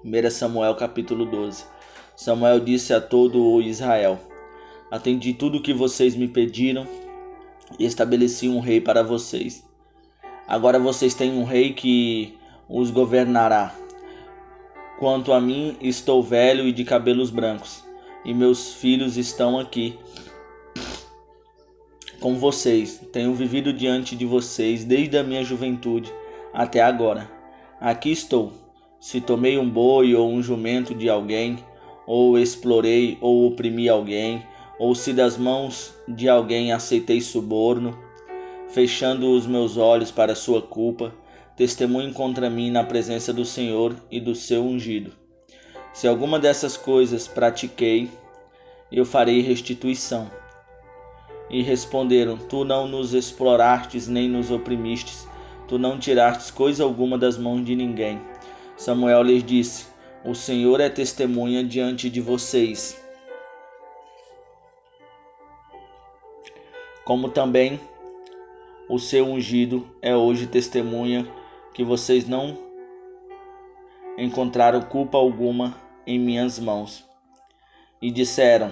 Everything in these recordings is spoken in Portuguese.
1 Samuel capítulo 12. Samuel disse a todo o Israel: Atendi tudo o que vocês me pediram e estabeleci um rei para vocês. Agora vocês têm um rei que os governará. Quanto a mim, estou velho e de cabelos brancos, e meus filhos estão aqui com vocês. Tenho vivido diante de vocês desde a minha juventude até agora. Aqui estou. Se tomei um boi ou um jumento de alguém, ou explorei ou oprimi alguém, ou se das mãos de alguém aceitei suborno, fechando os meus olhos para sua culpa, testemunho contra mim na presença do Senhor e do seu ungido. Se alguma dessas coisas pratiquei, eu farei restituição. E responderam: Tu não nos explorastes nem nos oprimistes, tu não tirastes coisa alguma das mãos de ninguém. Samuel lhes disse: O Senhor é testemunha diante de vocês, como também o seu ungido é hoje testemunha que vocês não encontraram culpa alguma em minhas mãos. E disseram: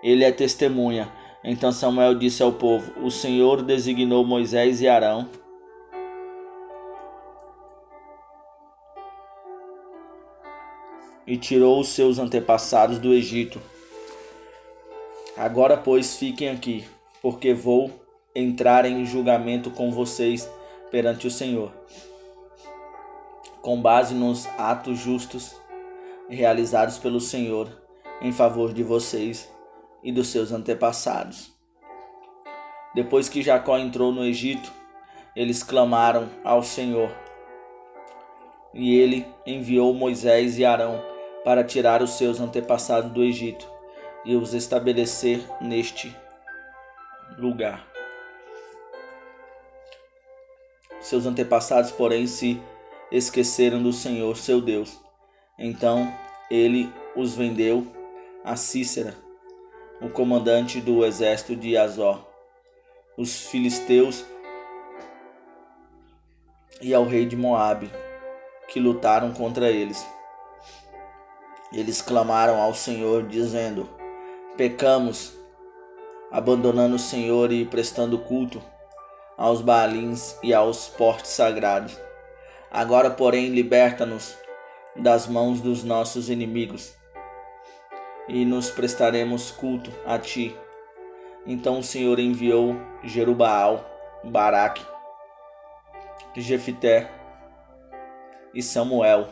Ele é testemunha. Então Samuel disse ao povo: O Senhor designou Moisés e Arão e tirou os seus antepassados do Egito. Agora, pois, fiquem aqui, porque vou entrar em julgamento com vocês perante o Senhor, com base nos atos justos realizados pelo Senhor em favor de vocês e dos seus antepassados. Depois que Jacó entrou no Egito, eles clamaram ao Senhor, e ele enviou Moisés e Arão para tirar os seus antepassados do Egito e os estabelecer neste lugar. Seus antepassados, porém, se esqueceram do Senhor, seu Deus. Então ele os vendeu a Sísera, o comandante do exército de Azor, os filisteus, e ao rei de Moabe, que lutaram contra eles. Eles clamaram ao Senhor, dizendo: Pecamos, abandonando o Senhor e prestando culto aos Baalins e aos postes sagrados. Agora, porém, liberta-nos das mãos dos nossos inimigos, e nos prestaremos culto a ti. Então o Senhor enviou Jerubaal, Baraque, Jefité e Samuel,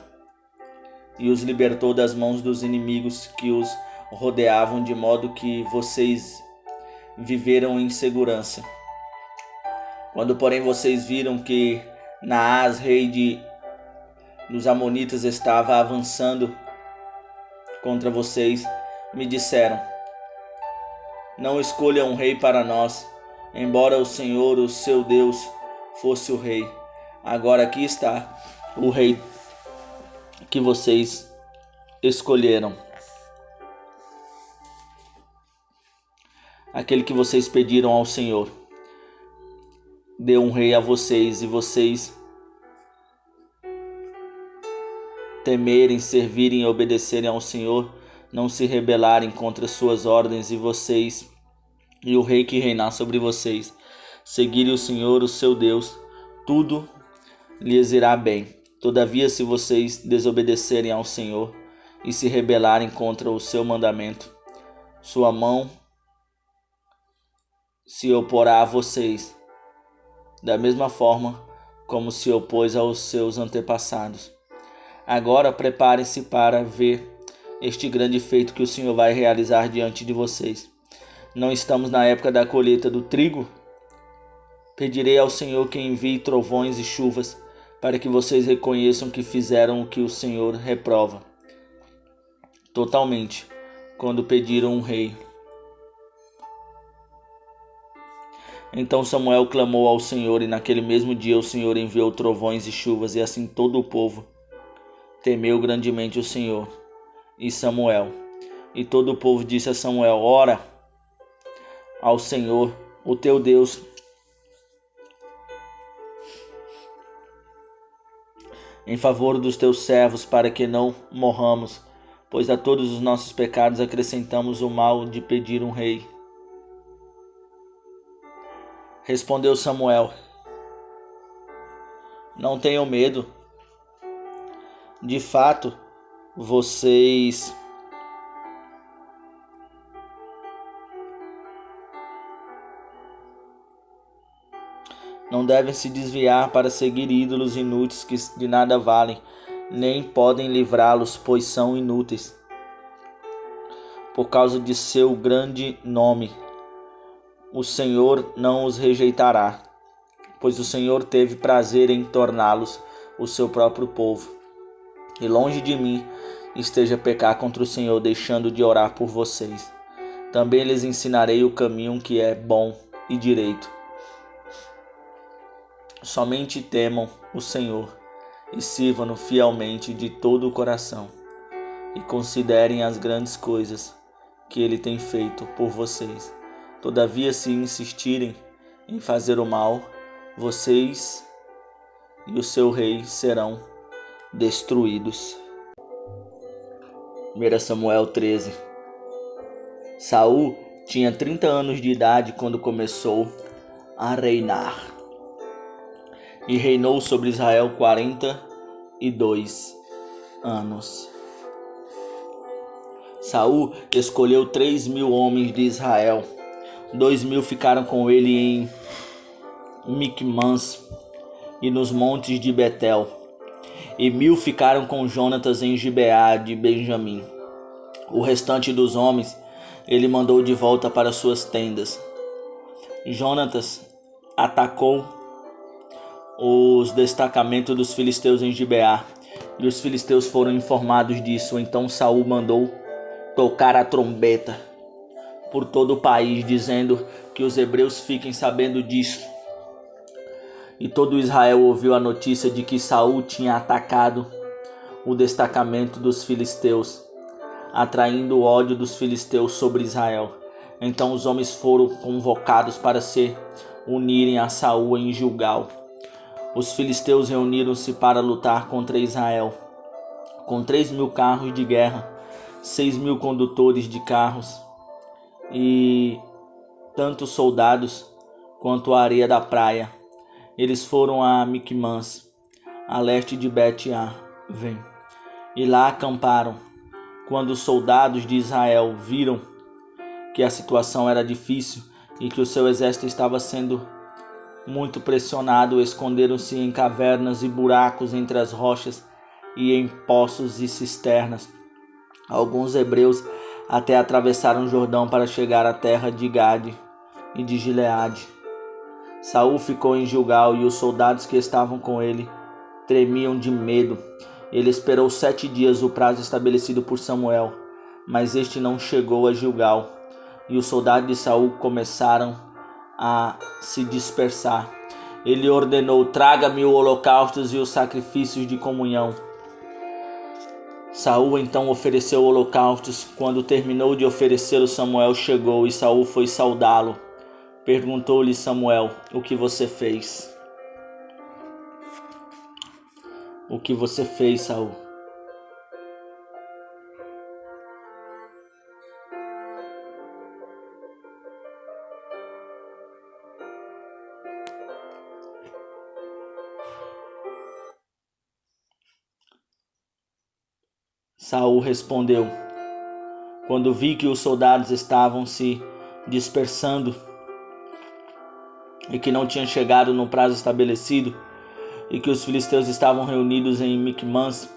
e os libertou das mãos dos inimigos que os rodeavam, de modo que vocês viveram em segurança. Quando, porém, vocês viram que Naás, rei dos Amonitas, estava avançando contra vocês, me disseram: Não escolha um rei para nós, embora o Senhor, o seu Deus, fosse o rei. Agora aqui está o rei que vocês escolheram, aquele que vocês pediram ao Senhor. Deu um rei a vocês, e vocês temerem, servirem e obedecerem ao Senhor, não se rebelarem contra suas ordens, e vocês e o rei que reinar sobre vocês seguirem o Senhor, o seu Deus, tudo lhes irá bem. Todavia, se vocês desobedecerem ao Senhor e se rebelarem contra o seu mandamento, sua mão se oporá a vocês, da mesma forma como se opôs aos seus antepassados. Agora preparem-se para ver este grande feito que o Senhor vai realizar diante de vocês. Não estamos na época da colheita do trigo? Pedirei ao Senhor que envie trovões e chuvas, para que vocês reconheçam que fizeram o que o Senhor reprova totalmente quando pediram um rei. Então Samuel clamou ao Senhor, e naquele mesmo dia o Senhor enviou trovões e chuvas, e assim todo o povo temeu grandemente o Senhor e Samuel. E todo o povo disse a Samuel: Ora ao Senhor, o teu Deus, em favor dos teus servos, para que não morramos, pois a todos os nossos pecados acrescentamos o mal de pedir um rei. Respondeu Samuel: não tenham medo. De fato, vocês não devem se desviar para seguir ídolos inúteis que de nada valem, nem podem livrá-los, pois são inúteis. Por causa de seu grande nome, o Senhor não os rejeitará, pois o Senhor teve prazer em torná-los o seu próprio povo. E longe de mim esteja pecar contra o Senhor, deixando de orar por vocês. Também lhes ensinarei o caminho que é bom e direito. Somente temam o Senhor e sirvam-no fielmente de todo o coração, e considerem as grandes coisas que ele tem feito por vocês. Todavia, se insistirem em fazer o mal, vocês e o seu rei serão destruídos. 1 Samuel 13. Saul tinha 30 anos de idade quando começou a reinar, e reinou sobre Israel 42 anos. Saul escolheu 3.000 homens de Israel. 2.000 ficaram com ele em Micmãs e nos montes de Betel, e 1.000 ficaram com Jonatas em Gibeá de Benjamim. O restante dos homens ele mandou de volta para suas tendas. Jonatas atacou os destacamentos dos filisteus em Gibeá, e os filisteus foram informados disso. Então Saul mandou tocar a trombeta por todo o país, dizendo que os hebreus fiquem sabendo disso. E todo Israel ouviu a notícia de que Saul tinha atacado o destacamento dos filisteus, atraindo o ódio dos filisteus sobre Israel. Então os homens foram convocados para se unirem a Saul em Gilgal. Os filisteus reuniram-se para lutar contra Israel, com 3.000 carros de guerra, 6.000 condutores de carros e tanto soldados quanto a areia da praia. Eles foram a Micmãs, a leste de Bet-Aven, e lá acamparam. Quando os soldados de Israel viram que a situação era difícil e que o seu exército estava sendo muito pressionado, esconderam-se em cavernas e buracos entre as rochas e em poços e cisternas. Alguns hebreus até atravessaram o Jordão para chegar à terra de Gade e de Gileade. Saul ficou em Gilgal, e os soldados que estavam com ele tremiam de medo. Ele esperou 7 dias, o prazo estabelecido por Samuel, mas este não chegou a Gilgal, e os soldados de Saul começaram a se dispersar. Ele ordenou: traga-me os holocaustos e os sacrifícios de comunhão. Saul então ofereceu holocaustos. Quando terminou de oferecê-lo, Samuel chegou, e Saul foi saudá-lo. Perguntou-lhe Samuel: o que você fez? O que você fez, Saul? Saul respondeu: quando vi que os soldados estavam se dispersando e que não tinham chegado no prazo estabelecido, e que os filisteus estavam reunidos em Micmãs,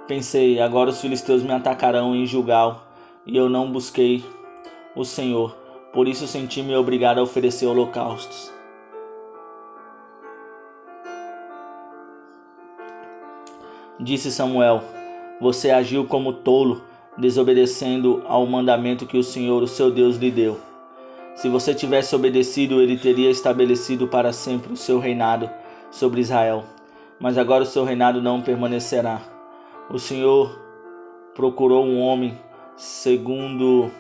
pensei: agora os filisteus me atacarão em Gilgal, e eu não busquei o Senhor. Por isso senti-me obrigado a oferecer holocaustos. Disse Samuel: você agiu como tolo, desobedecendo ao mandamento que o Senhor, o seu Deus, lhe deu. Se você tivesse obedecido, ele teria estabelecido para sempre o seu reinado sobre Israel. Mas agora o seu reinado não permanecerá. O Senhor procurou um homem segundo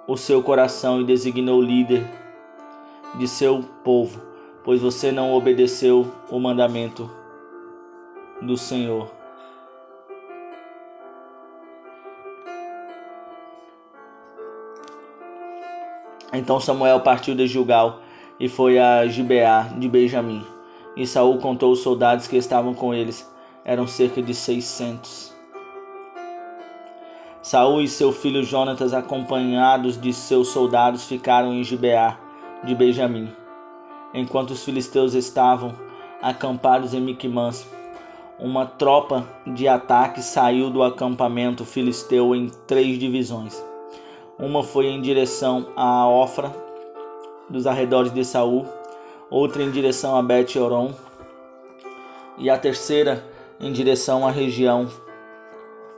o seu coração e designou líder de seu povo pois você não obedeceu o mandamento do Senhor. Então Samuel partiu de Gilgal e foi a Gibeá de Benjamim. E Saul contou os soldados que estavam com eles. Eram cerca de 600. Saul e seu filho Jonatas, acompanhados de seus soldados, ficaram em Gibeá de Benjamim, enquanto os filisteus estavam acampados em Miquimãs. Uma tropa de ataque saiu do acampamento filisteu em 3 divisões. Uma foi em direção a Ofra, dos arredores de Saul, outra em direção a Bet-Horon e a terceira em direção à região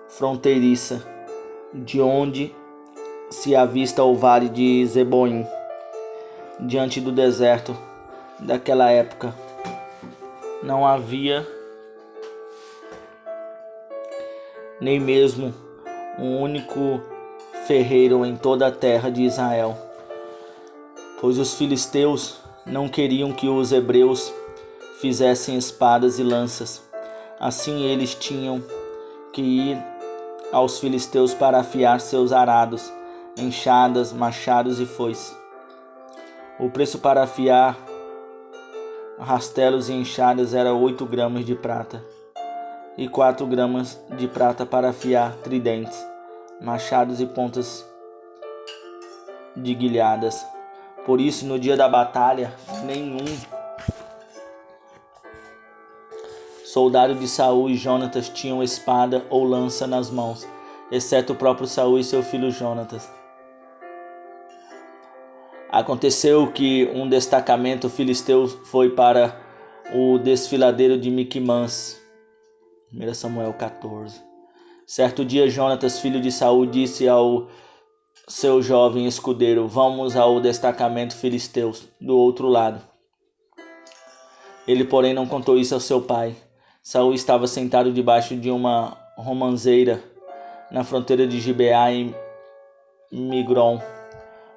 fronteiriça, de onde se avista o vale de Zeboim, diante do deserto. Daquela época não havia nem mesmo um único ferreiro em toda a terra de Israel, pois os filisteus não queriam que os hebreus fizessem espadas e lanças. Assim eles tinham que ir aos filisteus para afiar seus arados, enxadas, machados e foices. O preço para afiar rastelos e enxadas era 8 gramas de prata, e 4 gramas de prata para afiar tridentes, machados e pontas de guilhadas. Por isso, no dia da batalha, nenhum soldado de Saul e Jonatas tinham espada ou lança nas mãos, exceto o próprio Saul e seu filho Jonatas. Aconteceu que um destacamento filisteu foi para o desfiladeiro de Miquimãs. 1 Samuel 14. Certo dia, Jonatas, filho de Saul, disse ao seu jovem escudeiro: vamos ao destacamento filisteu do outro lado. Ele, porém, não contou isso ao seu pai. Saul estava sentado debaixo de uma romanceira na fronteira de Gibeá e Migron.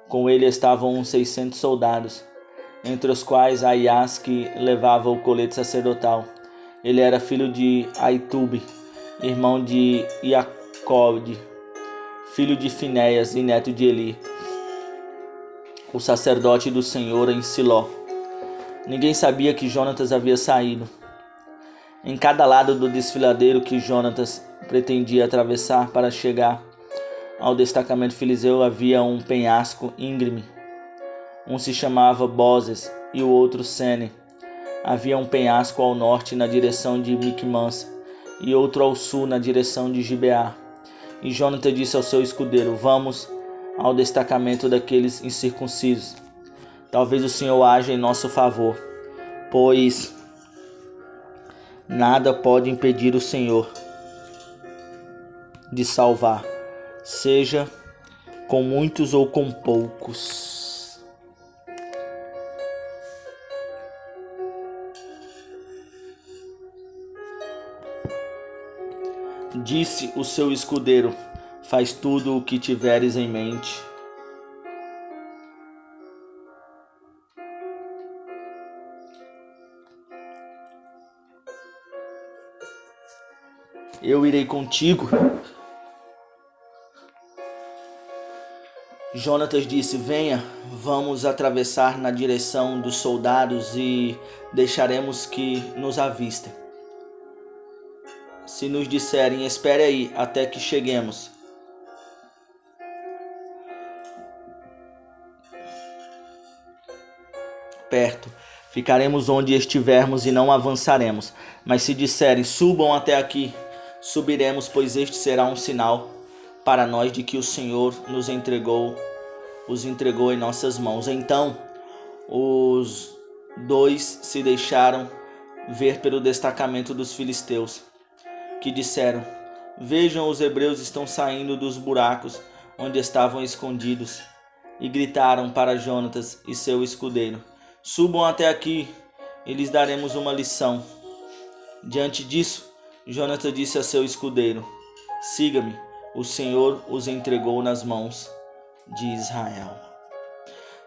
Com ele estavam uns 600 soldados, entre os quais Aias, que levava o colete sacerdotal. Ele era filho de Aitube, irmão de Iacode, filho de Finéias e neto de Eli, o sacerdote do Senhor em Siló. Ninguém sabia que Jonatas havia saído. Em cada lado do desfiladeiro que Jonatas pretendia atravessar para chegar ao destacamento filisteu havia um penhasco íngreme. Um se chamava Bozes e o outro Sene. Havia um penhasco ao norte na direção de Miquimãs e outro ao sul na direção de Gibeá. E Jonatas disse ao seu escudeiro: vamos ao destacamento daqueles incircuncisos. Talvez o Senhor haja em nosso favor, pois nada pode impedir o Senhor de salvar, seja com muitos ou com poucos. Disse o seu escudeiro: faz tudo o que tiveres em mente. Eu irei contigo. Jonatas disse: venha, vamos atravessar na direção dos soldados e deixaremos que nos avistem. Se nos disserem: espere aí até que cheguemos, perto, ficaremos onde estivermos e não avançaremos. Mas se disserem: subam até aqui, subiremos, pois este será um sinal para nós de que o Senhor os entregou em nossas mãos. Então os dois se deixaram ver pelo destacamento dos filisteus, que disseram: vejam, os hebreus estão saindo dos buracos onde estavam escondidos. E gritaram para Jonatas e seu escudeiro: subam até aqui e lhes daremos uma lição. Diante disso, Jonatas disse a seu escudeiro: siga-me, o Senhor os entregou nas mãos de Israel.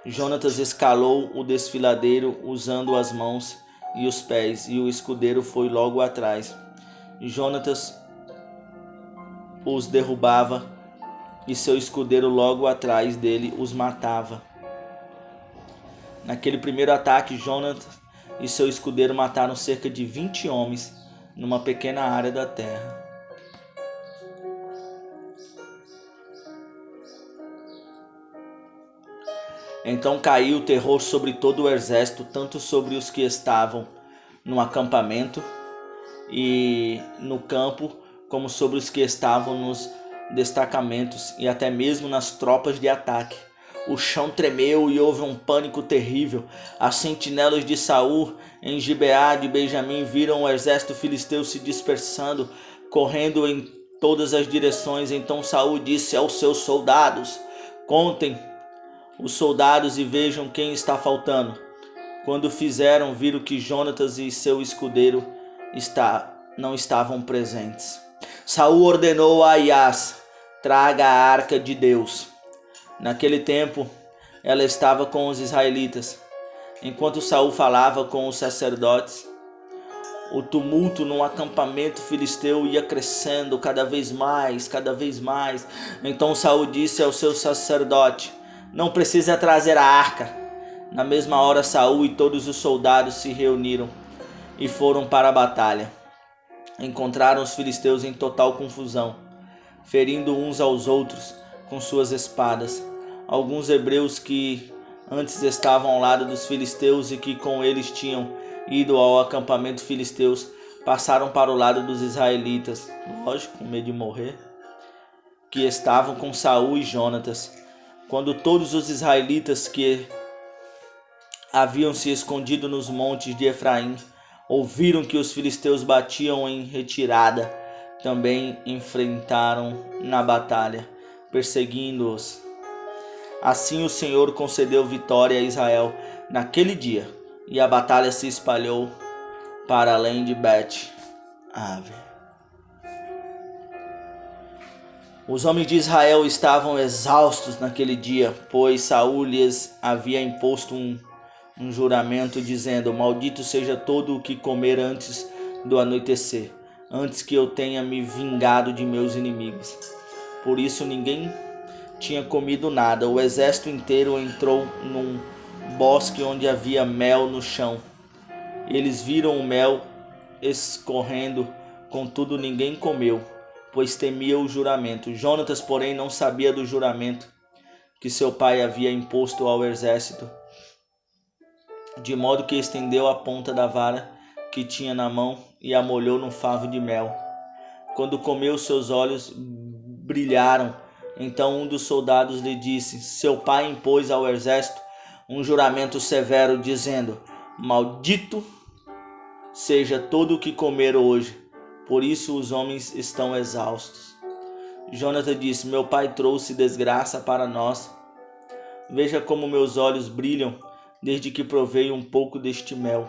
Jonatas escalou o desfiladeiro usando as mãos e os pés, e o escudeiro foi logo atrás. Jonatas os derrubava, e seu escudeiro logo atrás dele os matava. Naquele primeiro ataque, Jonatas e seu escudeiro mataram cerca de 20 homens numa pequena área da terra. Então caiu o terror sobre todo o exército, tanto sobre os que estavam no acampamento e no campo, como sobre os que estavam nos destacamentos e até mesmo nas tropas de ataque. O chão tremeu e houve um pânico terrível. As sentinelas de Saul em Gibeá de Benjamim viram o exército filisteu se dispersando, correndo em todas as direções. Então Saul disse aos seus soldados: contem os soldados e vejam quem está faltando. Quando fizeram, viram que Jonatas e seu escudeiro não estavam presentes. Saul ordenou a Aias: traga a arca de Deus. Naquele tempo, ela estava com os israelitas. Enquanto Saul falava com os sacerdotes, o tumulto no acampamento filisteu ia crescendo cada vez mais. Então Saul disse ao seu sacerdote: não precisa trazer a arca. Na mesma hora, Saul e todos os soldados se reuniram e foram para a batalha. Encontraram os filisteus em total confusão, ferindo uns aos outros com suas espadas. Alguns hebreus que antes estavam ao lado dos filisteus e que com eles tinham ido ao acampamento filisteus, passaram para o lado dos israelitas, lógico, com medo de morrer, que estavam com Saul e Jonatas. Quando todos os israelitas que haviam se escondido nos montes de Efraim ouviram que os filisteus batiam em retirada, também enfrentaram na batalha, perseguindo-os. Assim o Senhor concedeu vitória a Israel naquele dia, e a batalha se espalhou para além de Bet-Ave. Os homens de Israel estavam exaustos naquele dia, pois Saul lhes havia imposto um juramento, dizendo: maldito seja todo o que comer antes do anoitecer, antes que eu tenha me vingado de meus inimigos. Por isso ninguém tinha comido nada. O exército inteiro entrou num bosque onde havia mel no chão. Eles viram o mel escorrendo, contudo ninguém comeu, pois temia o juramento. Jonatas, porém, não sabia do juramento que seu pai havia imposto ao exército, de modo que estendeu a ponta da vara que tinha na mão e a molhou num favo de mel. Quando comeu, seus olhos brilharam. Então um dos soldados lhe disse: seu pai impôs ao exército um juramento severo, dizendo: maldito seja todo o que comer hoje, por isso os homens estão exaustos. Jonatas disse: meu pai trouxe desgraça para nós. Veja como meus olhos brilham desde que provei um pouco deste mel.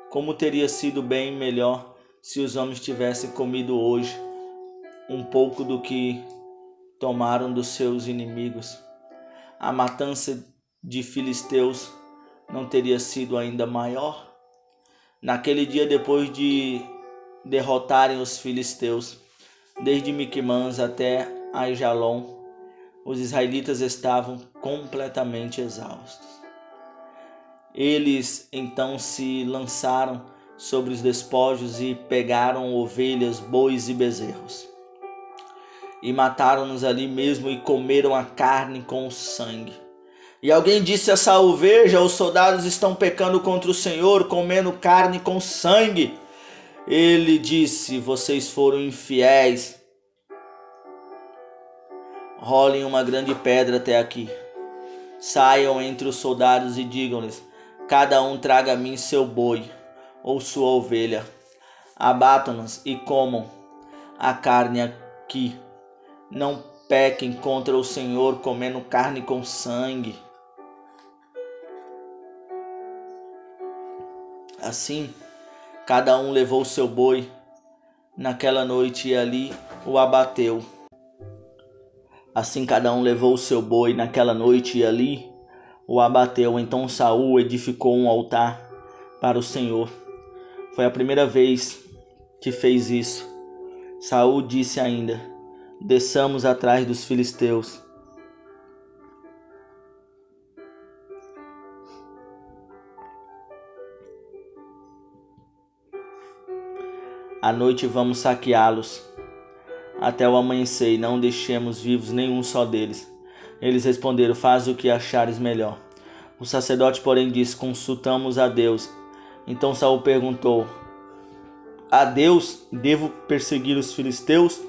Como teria sido bem melhor se os homens tivessem comido hoje um pouco do que tomaram dos seus inimigos. A matança de filisteus não teria sido ainda maior? Naquele dia, depois de derrotarem os filisteus, desde Miquimãs até Aijalon, os israelitas estavam completamente exaustos. Eles então se lançaram sobre os despojos e pegaram ovelhas, bois e bezerros, e mataram-nos ali mesmo e comeram a carne com o sangue. E alguém disse a Saul: veja, os soldados estão pecando contra o Senhor, comendo carne com sangue. Ele disse: vocês foram infiéis. Rolem uma grande pedra até aqui. Saiam entre os soldados e digam-lhes: cada um traga a mim seu boi ou sua ovelha. Abatam-nos e comam a carne aqui. Não pequem contra o Senhor comendo carne com sangue. Assim, cada um levou seu boi naquela noite e ali o abateu. o abateu. Então Saul edificou um altar para o Senhor. Foi a primeira vez que fez isso. Saul disse ainda: desçamos atrás dos filisteus. À noite vamos saqueá-los até o amanhecer, e não deixemos vivos nenhum só deles. Eles responderam: faz o que achares melhor. O sacerdote, porém, disse: consultamos a Deus. Então Saul perguntou: a Deus devo perseguir os filisteus?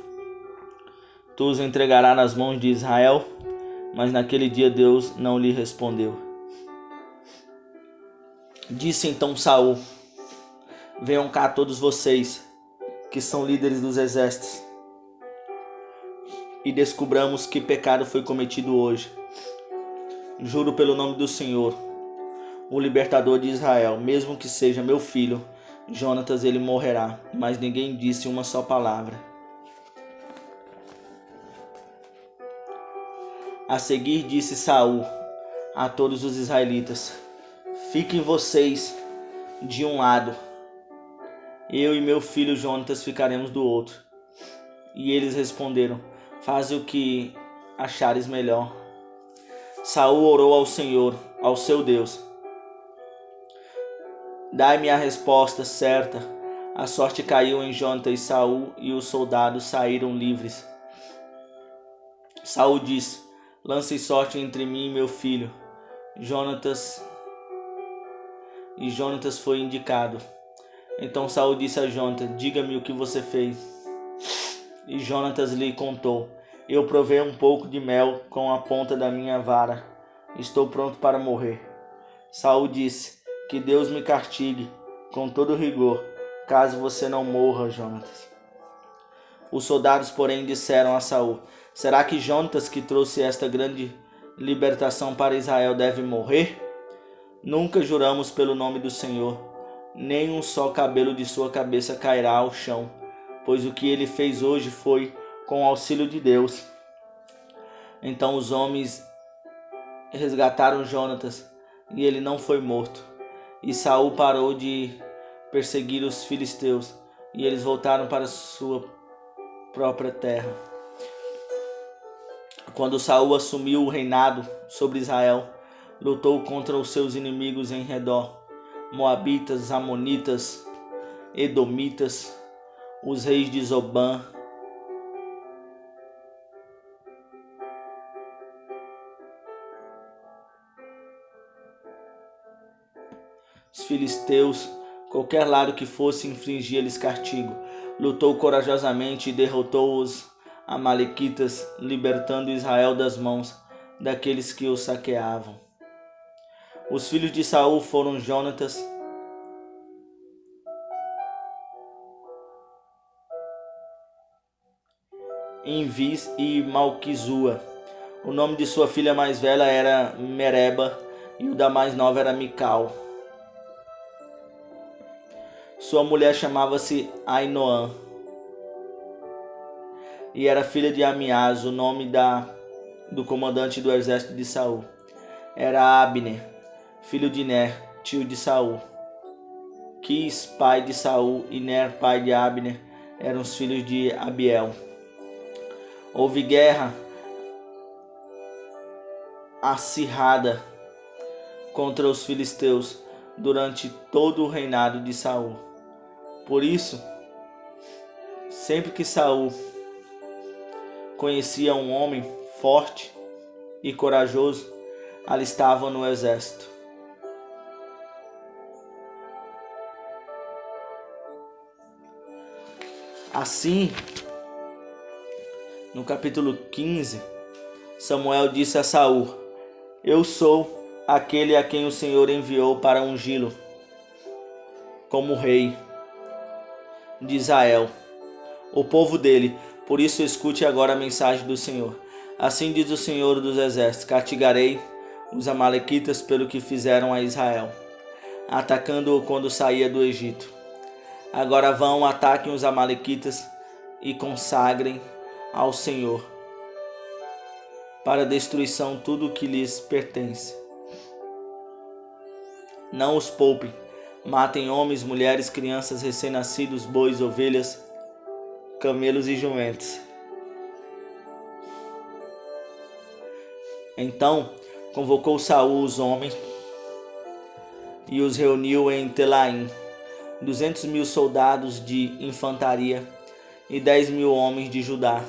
Tu os entregarás nas mãos de Israel? Mas naquele dia Deus não lhe respondeu. Disse então Saul: venham cá todos vocês, que são líderes dos exércitos, e descubramos que pecado foi cometido hoje. Juro pelo nome do Senhor, o libertador de Israel, mesmo que seja meu filho Jonatas, ele morrerá. Mas ninguém disse uma só palavra. A seguir disse Saul a todos os israelitas: fiquem vocês de um lado, eu e meu filho Jonatas ficaremos do outro. E eles responderam: faze o que achares melhor. Saul orou ao Senhor, ao seu Deus: dai-me a resposta certa. A sorte caiu em Jonatas e Saul, e os soldados saíram livres. Saul disse: lance sorte entre mim e meu filho Jonatas. E Jonatas foi indicado. Então Saul disse a Jonatas: diga-me o que você fez. E Jonatas lhe contou: eu provei um pouco de mel com a ponta da minha vara. Estou pronto para morrer. Saul disse: que Deus me castigue com todo rigor, caso você não morra, Jonatas. Os soldados, porém, disseram a Saul: será que Jonatas, que trouxe esta grande libertação para Israel, deve morrer? Nunca juramos pelo nome do Senhor, nem um só cabelo de sua cabeça cairá ao chão, pois o que ele fez hoje foi com o auxílio de Deus. Então os homens resgataram Jonatas, e ele não foi morto. E Saul parou de perseguir os filisteus, e eles voltaram para sua própria terra. Quando Saul assumiu o reinado sobre Israel, lutou contra os seus inimigos em redor: Moabitas, Amonitas, Edomitas, os reis de Zobã, os filisteus. Qualquer lado que fosse, infligia-lhes castigo. Lutou corajosamente e derrotou os amalequitas, libertando Israel das mãos daqueles que o saqueavam. Os filhos de Saul foram Jonatas, Envis e Malquizua. O nome de sua filha mais velha era Mereba, e o da mais nova era Mical. Sua mulher chamava-se Ainoã e era filha de Amiás. O nome do comandante do exército de Saul era Abner, filho de Ner, tio de Saul. Quis, pai de Saul, e Ner, pai de Abner, eram os filhos de Abiel. Houve guerra acirrada contra os filisteus durante todo o reinado de Saul. Por isso, sempre que Saul conhecia um homem forte e corajoso, alistava no exército. Assim, no capítulo 15, Samuel disse a Saul: eu sou aquele a quem o Senhor enviou para ungí-lo como rei de Israel, o povo dele. Por isso escute agora a mensagem do Senhor. Assim diz o Senhor dos Exércitos: castigarei os amalequitas pelo que fizeram a Israel, atacando-o quando saía do Egito. Agora vão, ataquem os amalequitas e consagrem ao Senhor para destruição tudo o que lhes pertence. Não os poupem. Matem homens, mulheres, crianças, recém-nascidos, bois, ovelhas, camelos e jumentos. Então convocou Saul os homens e os reuniu em Telaim, 200.000 soldados de infantaria e 10.000 homens de Judá.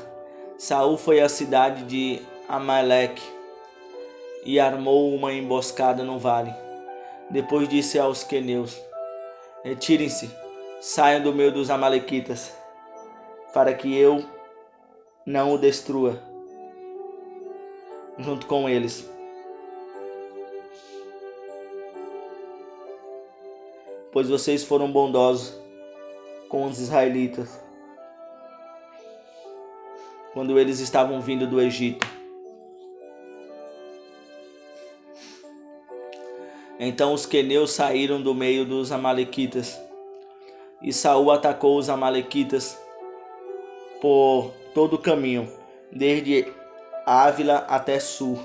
Saul foi à cidade de Amaleque e armou uma emboscada no vale. Depois disse aos queneus: retirem-se, saiam do meio dos amalequitas, para que eu não o destrua junto com eles. Pois vocês foram bondosos com os israelitas quando eles estavam vindo do Egito. Então os queneus saíram do meio dos amalequitas, e Saul atacou os amalequitas por todo o caminho, desde Ávila até Sur.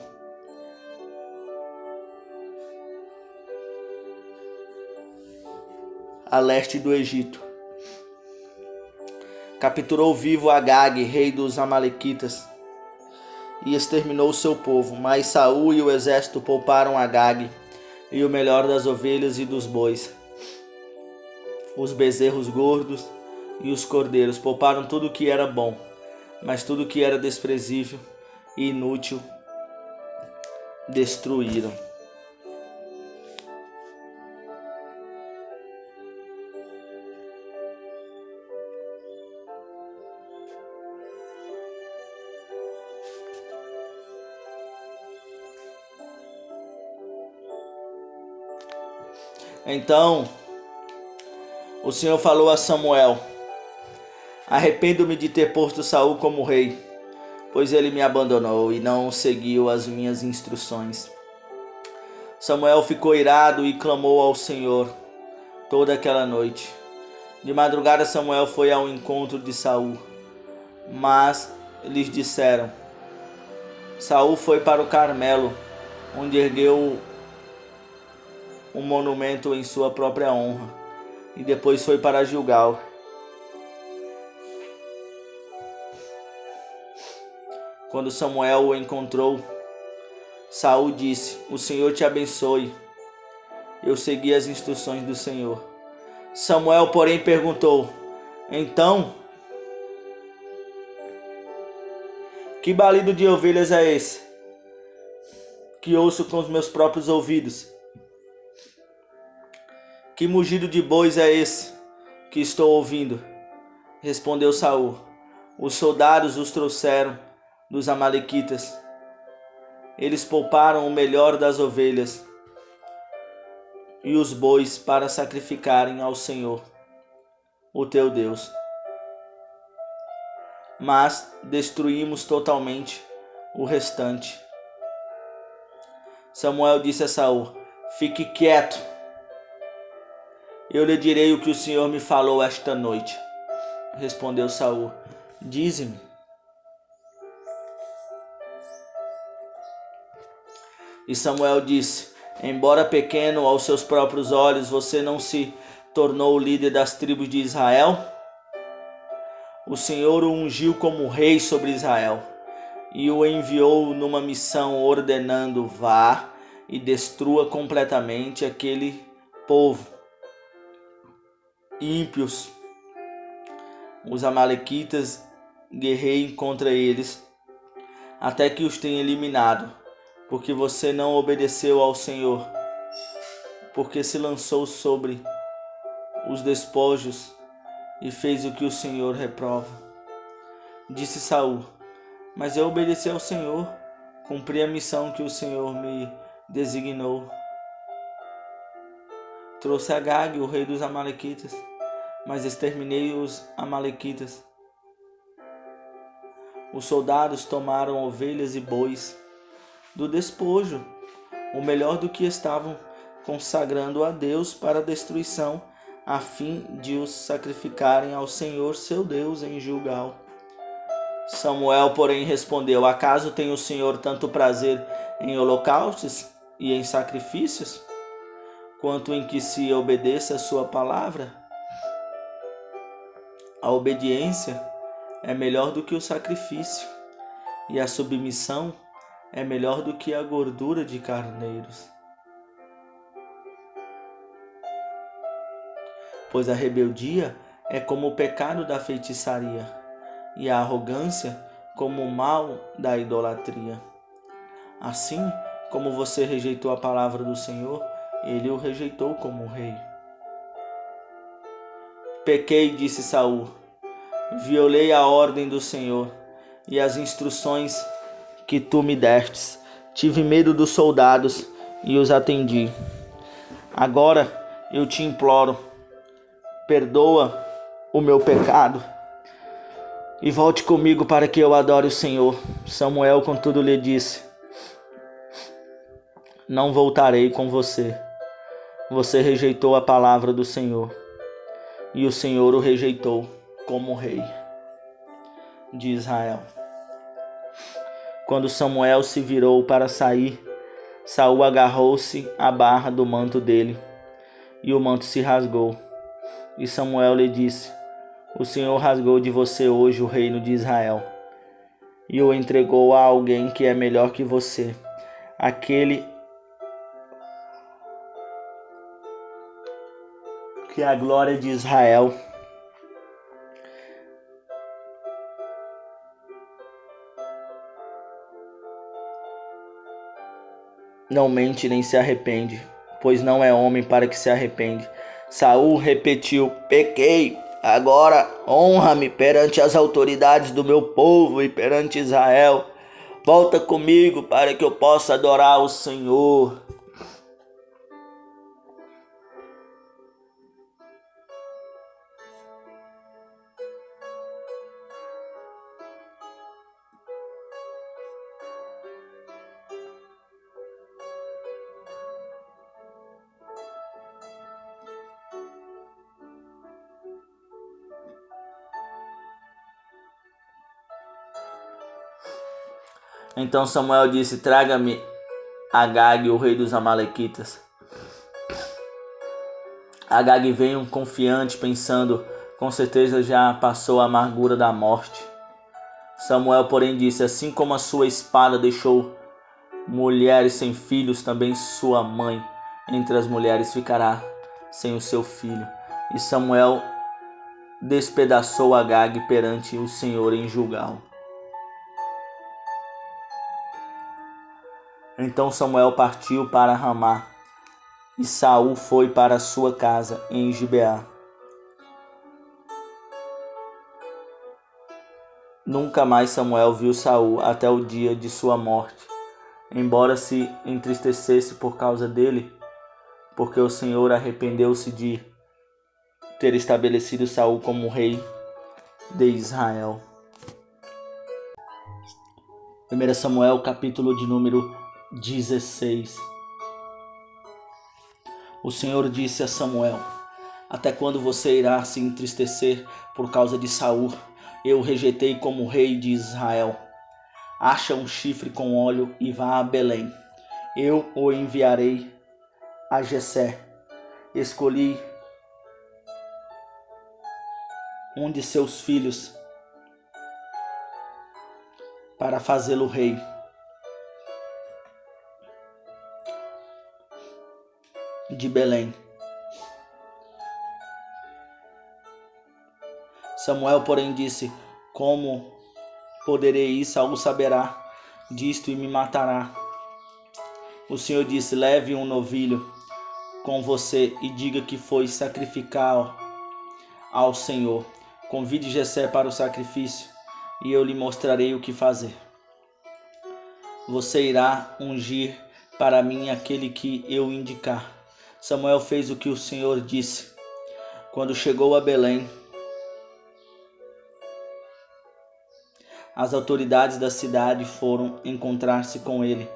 A leste do Egito. Capturou vivo Agag, rei dos amalequitas, e exterminou seu povo. Mas Saul e o exército pouparam Agag e o melhor das ovelhas e dos bois, os bezerros gordos e os cordeiros. Pouparam tudo o que era bom, mas tudo o que era desprezível e inútil destruíram. Então o Senhor falou a Samuel: arrependo-me de ter posto Saul como rei, pois ele me abandonou e não seguiu as minhas instruções. Samuel ficou irado e clamou ao Senhor toda aquela noite. De madrugada Samuel foi ao encontro de Saul, mas lhes disseram: Saul foi para o Carmelo, onde ergueu um monumento em sua própria honra, e depois foi para Gilgal. Quando Samuel o encontrou, Saul disse: o Senhor te abençoe. Eu segui as instruções do Senhor. Samuel, porém, perguntou: então, que balido de ovelhas é esse que ouço com os meus próprios ouvidos? Que mugido de bois é esse que estou ouvindo? Respondeu Saul: os soldados os trouxeram dos amalequitas. Eles pouparam o melhor das ovelhas e os bois para sacrificarem ao Senhor, o teu Deus. Mas destruímos totalmente o restante. Samuel disse a Saul: fique quieto. Eu lhe direi o que o Senhor me falou esta noite. Respondeu Saul: dize-me. E Samuel disse: embora pequeno aos seus próprios olhos, você não se tornou o líder das tribos de Israel? O Senhor o ungiu como rei sobre Israel e o enviou numa missão, ordenando: vá e destrua completamente aquele povo. Ímpios, os amalequitas, guerreiem contra eles até que os tenha eliminado, porque você não obedeceu ao Senhor, porque se lançou sobre os despojos e fez o que o Senhor reprova. Disse Saul: mas eu obedeci ao Senhor, cumpri a missão que o Senhor me designou. Trouxe Agag, o rei dos amalequitas, mas exterminei os amalequitas. Os soldados tomaram ovelhas e bois do despojo, o melhor do que estavam consagrando a Deus para destruição, a fim de os sacrificarem ao Senhor seu Deus em Gilgal. Samuel, porém, respondeu: acaso tem o Senhor tanto prazer em holocaustos e em sacrifícios, quanto em que se obedeça a sua palavra? A obediência é melhor do que o sacrifício, e a submissão é melhor do que a gordura de carneiros. Pois a rebeldia é como o pecado da feitiçaria, e a arrogância como o mal da idolatria. Assim como você rejeitou a palavra do Senhor, ele o rejeitou como rei. Pequei, disse Saul, violei a ordem do Senhor e as instruções que tu me destes. Tive medo dos soldados e os atendi. Agora eu te imploro, perdoa o meu pecado e volte comigo para que eu adore o Senhor. Samuel, contudo, lhe disse: não voltarei com você. Você rejeitou a palavra do Senhor, e o Senhor o rejeitou como rei de Israel. Quando Samuel se virou para sair, Saul agarrou-se à barra do manto dele, e o manto se rasgou. E Samuel lhe disse: o Senhor rasgou de você hoje o reino de Israel, e o entregou a alguém que é melhor que você, aquele que é a glória de Israel. Não mente nem se arrepende, pois não é homem para que se arrepende. Saul repetiu: pequei, agora honra-me perante as autoridades do meu povo e perante Israel. Volta comigo para que eu possa adorar o Senhor. Então Samuel disse: traga-me Agag, o rei dos amalequitas. Agag veio confiante, pensando: com certeza já passou a amargura da morte. Samuel, porém, disse: assim como a sua espada deixou mulheres sem filhos, também sua mãe entre as mulheres ficará sem o seu filho. E Samuel despedaçou Agag perante o Senhor em Gilgal. Então Samuel partiu para Ramá, e Saul foi para sua casa em Gibeá. Nunca mais Samuel viu Saul até o dia de sua morte, embora se entristecesse por causa dele, porque o Senhor arrependeu-se de ter estabelecido Saul como rei de Israel. 1 Samuel, capítulo de número 16. O Senhor disse a Samuel: até quando você irá se entristecer por causa de Saul? Eu o rejeitei como rei de Israel. Acha um chifre com óleo e vá a Belém. Eu o enviarei a Jessé. Escolhi um de seus filhos para fazê-lo rei. De Belém. Samuel, porém, disse: como poderei ir? Saul saberá disto e me matará. O Senhor disse: leve um novilho com você e diga que foi sacrificar ao Senhor. Convide Jessé para o sacrifício e eu lhe mostrarei o que fazer. Você irá ungir para mim aquele que eu indicar. Samuel fez o que o Senhor disse. Quando chegou a Belém, as autoridades da cidade foram encontrar-se com ele,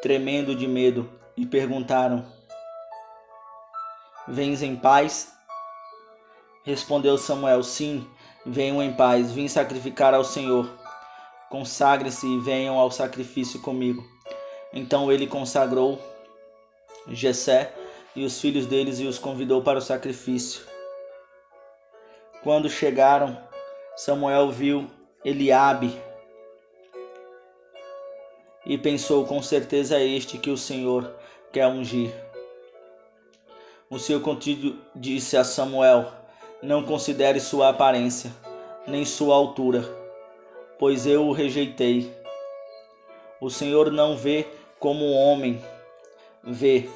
tremendo de medo, e perguntaram: vens em paz? Respondeu Samuel: sim, venho em paz, vim sacrificar ao Senhor. Consagrem-se e venham ao sacrifício comigo. Então ele consagrou Jessé e os filhos deles e os convidou para o sacrifício. Quando chegaram, Samuel viu Eliabe e pensou: com certeza é este que o Senhor quer ungir. O Senhor contigo disse a Samuel: não considere sua aparência, nem sua altura, pois eu o rejeitei. O Senhor não vê como o homem vê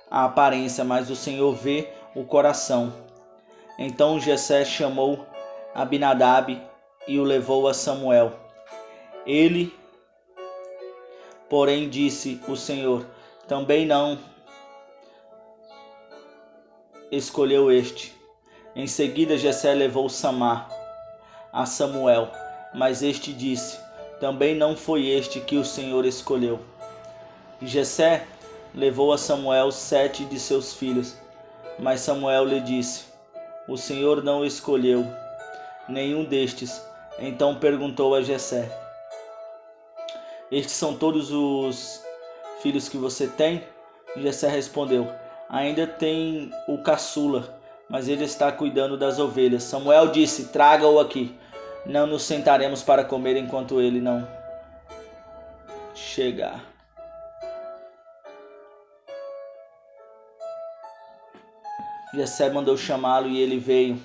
a aparência, mas o Senhor vê o coração. Então Jessé chamou Abinadab e o levou a Samuel. Ele, porém, disse: o Senhor também não escolheu este. Em seguida Jessé levou Samá a Samuel, mas este disse: também não foi este que o Senhor escolheu. Jessé levou a Samuel 7 de seus filhos, mas Samuel lhe disse: o Senhor não escolheu nenhum destes. Então perguntou a Jessé: estes são todos os filhos que você tem? Jessé respondeu: ainda tem o caçula, mas ele está cuidando das ovelhas. Samuel disse: traga-o aqui. Não nos sentaremos para comer enquanto ele não chegar. Jessé mandou chamá-lo e ele veio.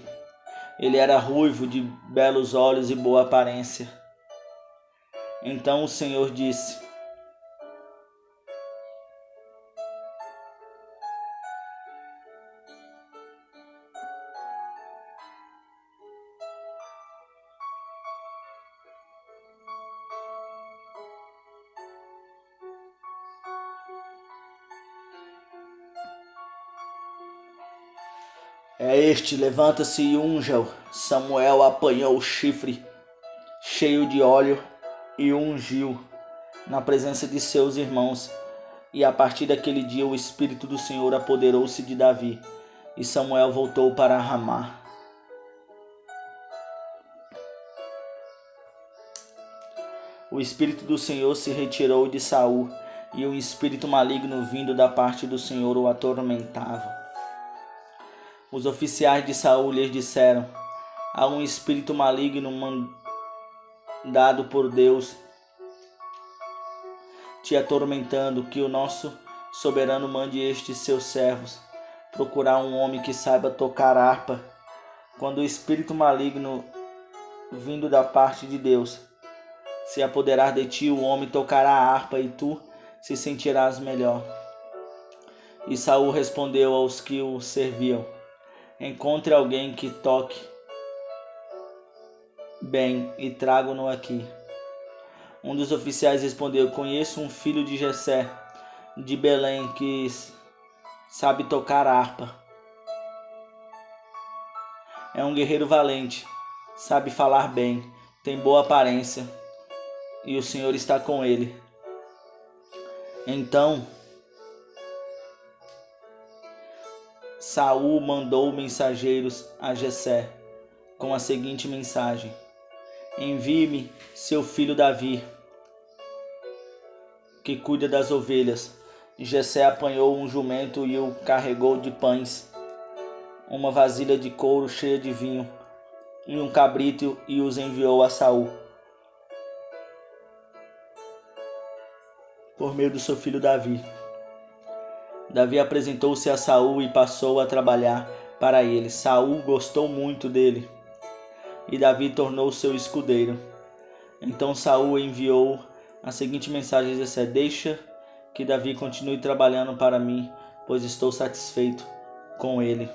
Ele era ruivo, de belos olhos e boa aparência. Então o Senhor disse: é este, levanta-se e unja-o. Samuel apanhou o chifre cheio de óleo e o ungiu na presença de seus irmãos. E a partir daquele dia o Espírito do Senhor apoderou-se de Davi, e Samuel voltou para Ramá. O Espírito do Senhor se retirou de Saul, e um espírito maligno vindo da parte do Senhor o atormentava. Os oficiais de Saul lhes disseram: há um espírito maligno mandado por Deus te atormentando, que o nosso soberano mande estes seus servos procurar um homem que saiba tocar harpa. Quando o espírito maligno vindo da parte de Deus se apoderar de ti, o homem tocará a harpa e tu se sentirás melhor. E Saul respondeu aos que o serviam: encontre alguém que toque bem e trago-no aqui. Um dos oficiais respondeu: conheço um filho de Jessé, de Belém, que sabe tocar harpa. É um guerreiro valente, sabe falar bem, tem boa aparência, e o Senhor está com ele. Então Saul mandou mensageiros a Jessé com a seguinte mensagem: envie-me seu filho Davi, que cuida das ovelhas. Jessé apanhou um jumento e o carregou de pães, uma vasilha de couro cheia de vinho e um cabrito, e os enviou a Saul por meio do seu filho Davi. Davi apresentou-se a Saul e passou a trabalhar para ele. Saul gostou muito dele e Davi tornou seu escudeiro. Então Saul enviou a seguinte mensagem a Jessé: deixa que Davi continue trabalhando para mim, pois estou satisfeito com ele.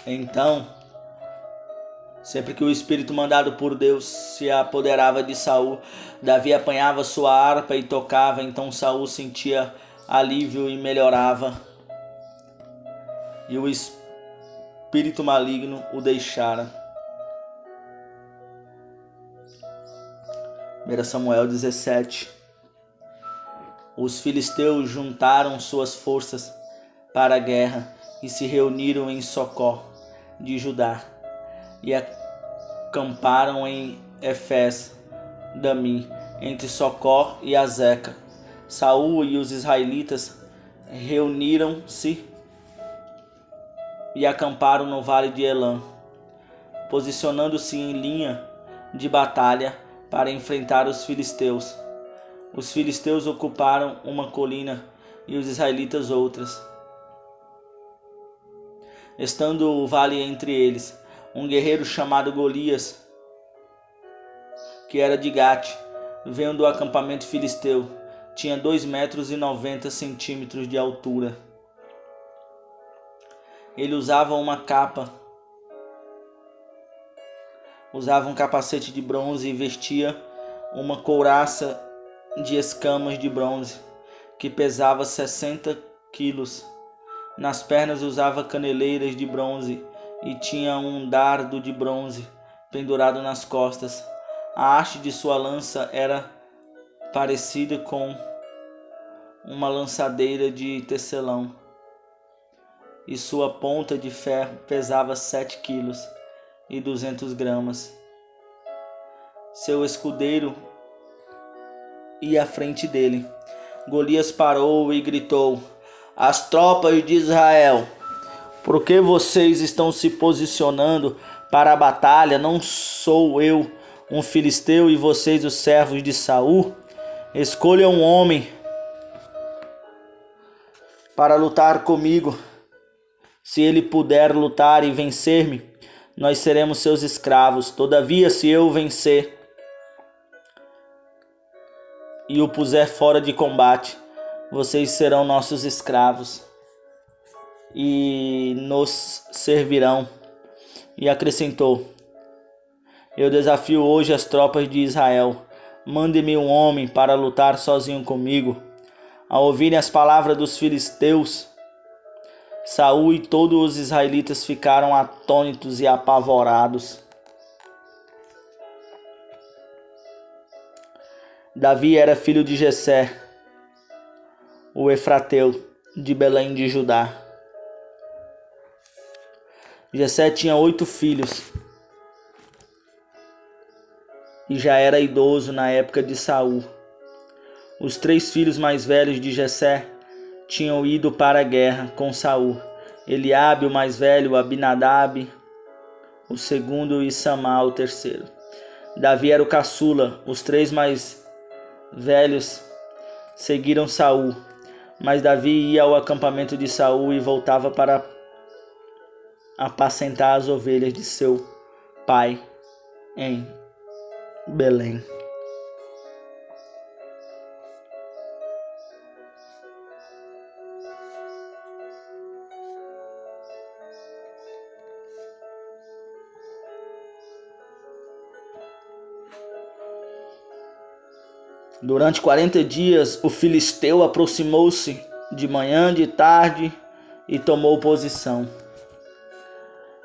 Então, sempre que o espírito mandado por Deus se apoderava de Saul, Davi apanhava sua harpa e tocava. Então Saul sentia alívio e melhorava. E o espírito maligno o deixara. 1 Samuel 17. Os filisteus juntaram suas forças para a guerra e se reuniram em Socó de Judá e acamparam em Efes-Dami, entre Socó e Azeca. Saul e os israelitas reuniram-se e acamparam no vale de Elã, posicionando-se em linha de batalha para enfrentar os filisteus. Os filisteus ocuparam uma colina e os israelitas outras. Estando o vale entre eles, um guerreiro chamado Golias, que era de Gate, vendo o acampamento filisteu, tinha 2,90 metros de altura. Ele usava uma capa, usava um capacete de bronze e vestia uma couraça de escamas de bronze, que pesava 60 quilos. Nas pernas usava caneleiras de bronze e tinha um dardo de bronze pendurado nas costas. A haste de sua lança era parecida com uma lançadeira de tecelão, e sua ponta de ferro pesava 7 quilos e 200 gramas. Seu escudeiro ia à frente dele. Golias parou e gritou: as tropas de Israel, por que vocês estão se posicionando para a batalha? Não sou eu um filisteu e vocês os servos de Saul? Escolham um homem para lutar comigo. Se ele puder lutar e vencer-me, nós seremos seus escravos. Todavia, se eu vencer e o puser fora de combate, vocês serão nossos escravos e nos servirão. E acrescentou: eu desafio hoje as tropas de Israel. Mande-me um homem para lutar sozinho comigo. Ao ouvirem as palavras dos filisteus, Saul e todos os israelitas ficaram atônitos e apavorados. Davi era filho de Jessé, o efrateu, de Belém de Judá. Jessé tinha 8 filhos e já era idoso na época de Saul. Os 3 filhos mais velhos de Jessé tinham ido para a guerra com Saul: Eliabe, o mais velho, Abinadab, o segundo, e Samá, o terceiro. Davi era o caçula. Os 3 mais velhos seguiram Saul, mas Davi ia ao acampamento de Saul e voltava para apacentar as ovelhas de seu pai em Belém. Durante 40 dias, o filisteu aproximou-se de manhã, de tarde e tomou posição.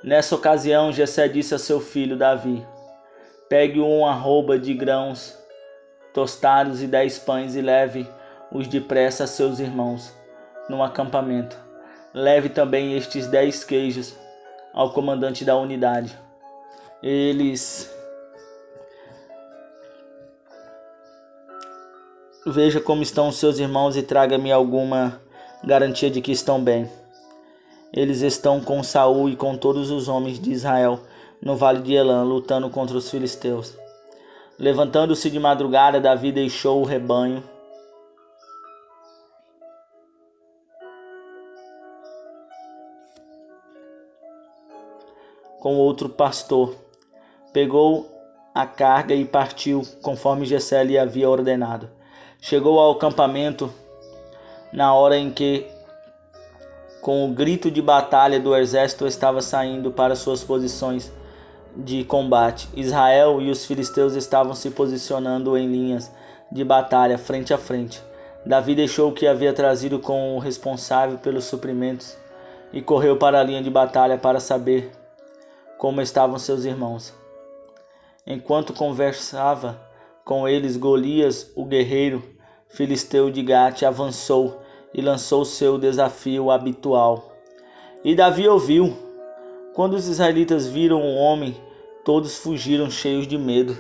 Nessa ocasião, Jessé disse a seu filho Davi: pegue uma arroba de grãos tostados e 10 pães e leve-os depressa a seus irmãos no acampamento. Leve também estes 10 queijos ao comandante da unidade. Veja como estão os seus irmãos e traga-me alguma garantia de que estão bem. Eles estão com Saul e com todos os homens de Israel no vale de Elã, lutando contra os filisteus. Levantando-se de madrugada, Davi deixou o rebanho com outro pastor. Pegou a carga e partiu, conforme Jessé lhe havia ordenado. Chegou ao acampamento na hora em que, com o grito de batalha do exército, estava saindo para suas posições de combate. Israel e os filisteus estavam se posicionando em linhas de batalha, frente a frente. Davi deixou o que havia trazido com o responsável pelos suprimentos e correu para a linha de batalha para saber como estavam seus irmãos. Enquanto conversava com eles, Golias, o guerreiro filisteu de Gate, avançou e lançou seu desafio habitual. E Davi ouviu. Quando os israelitas viram o homem, todos fugiram cheios de medo.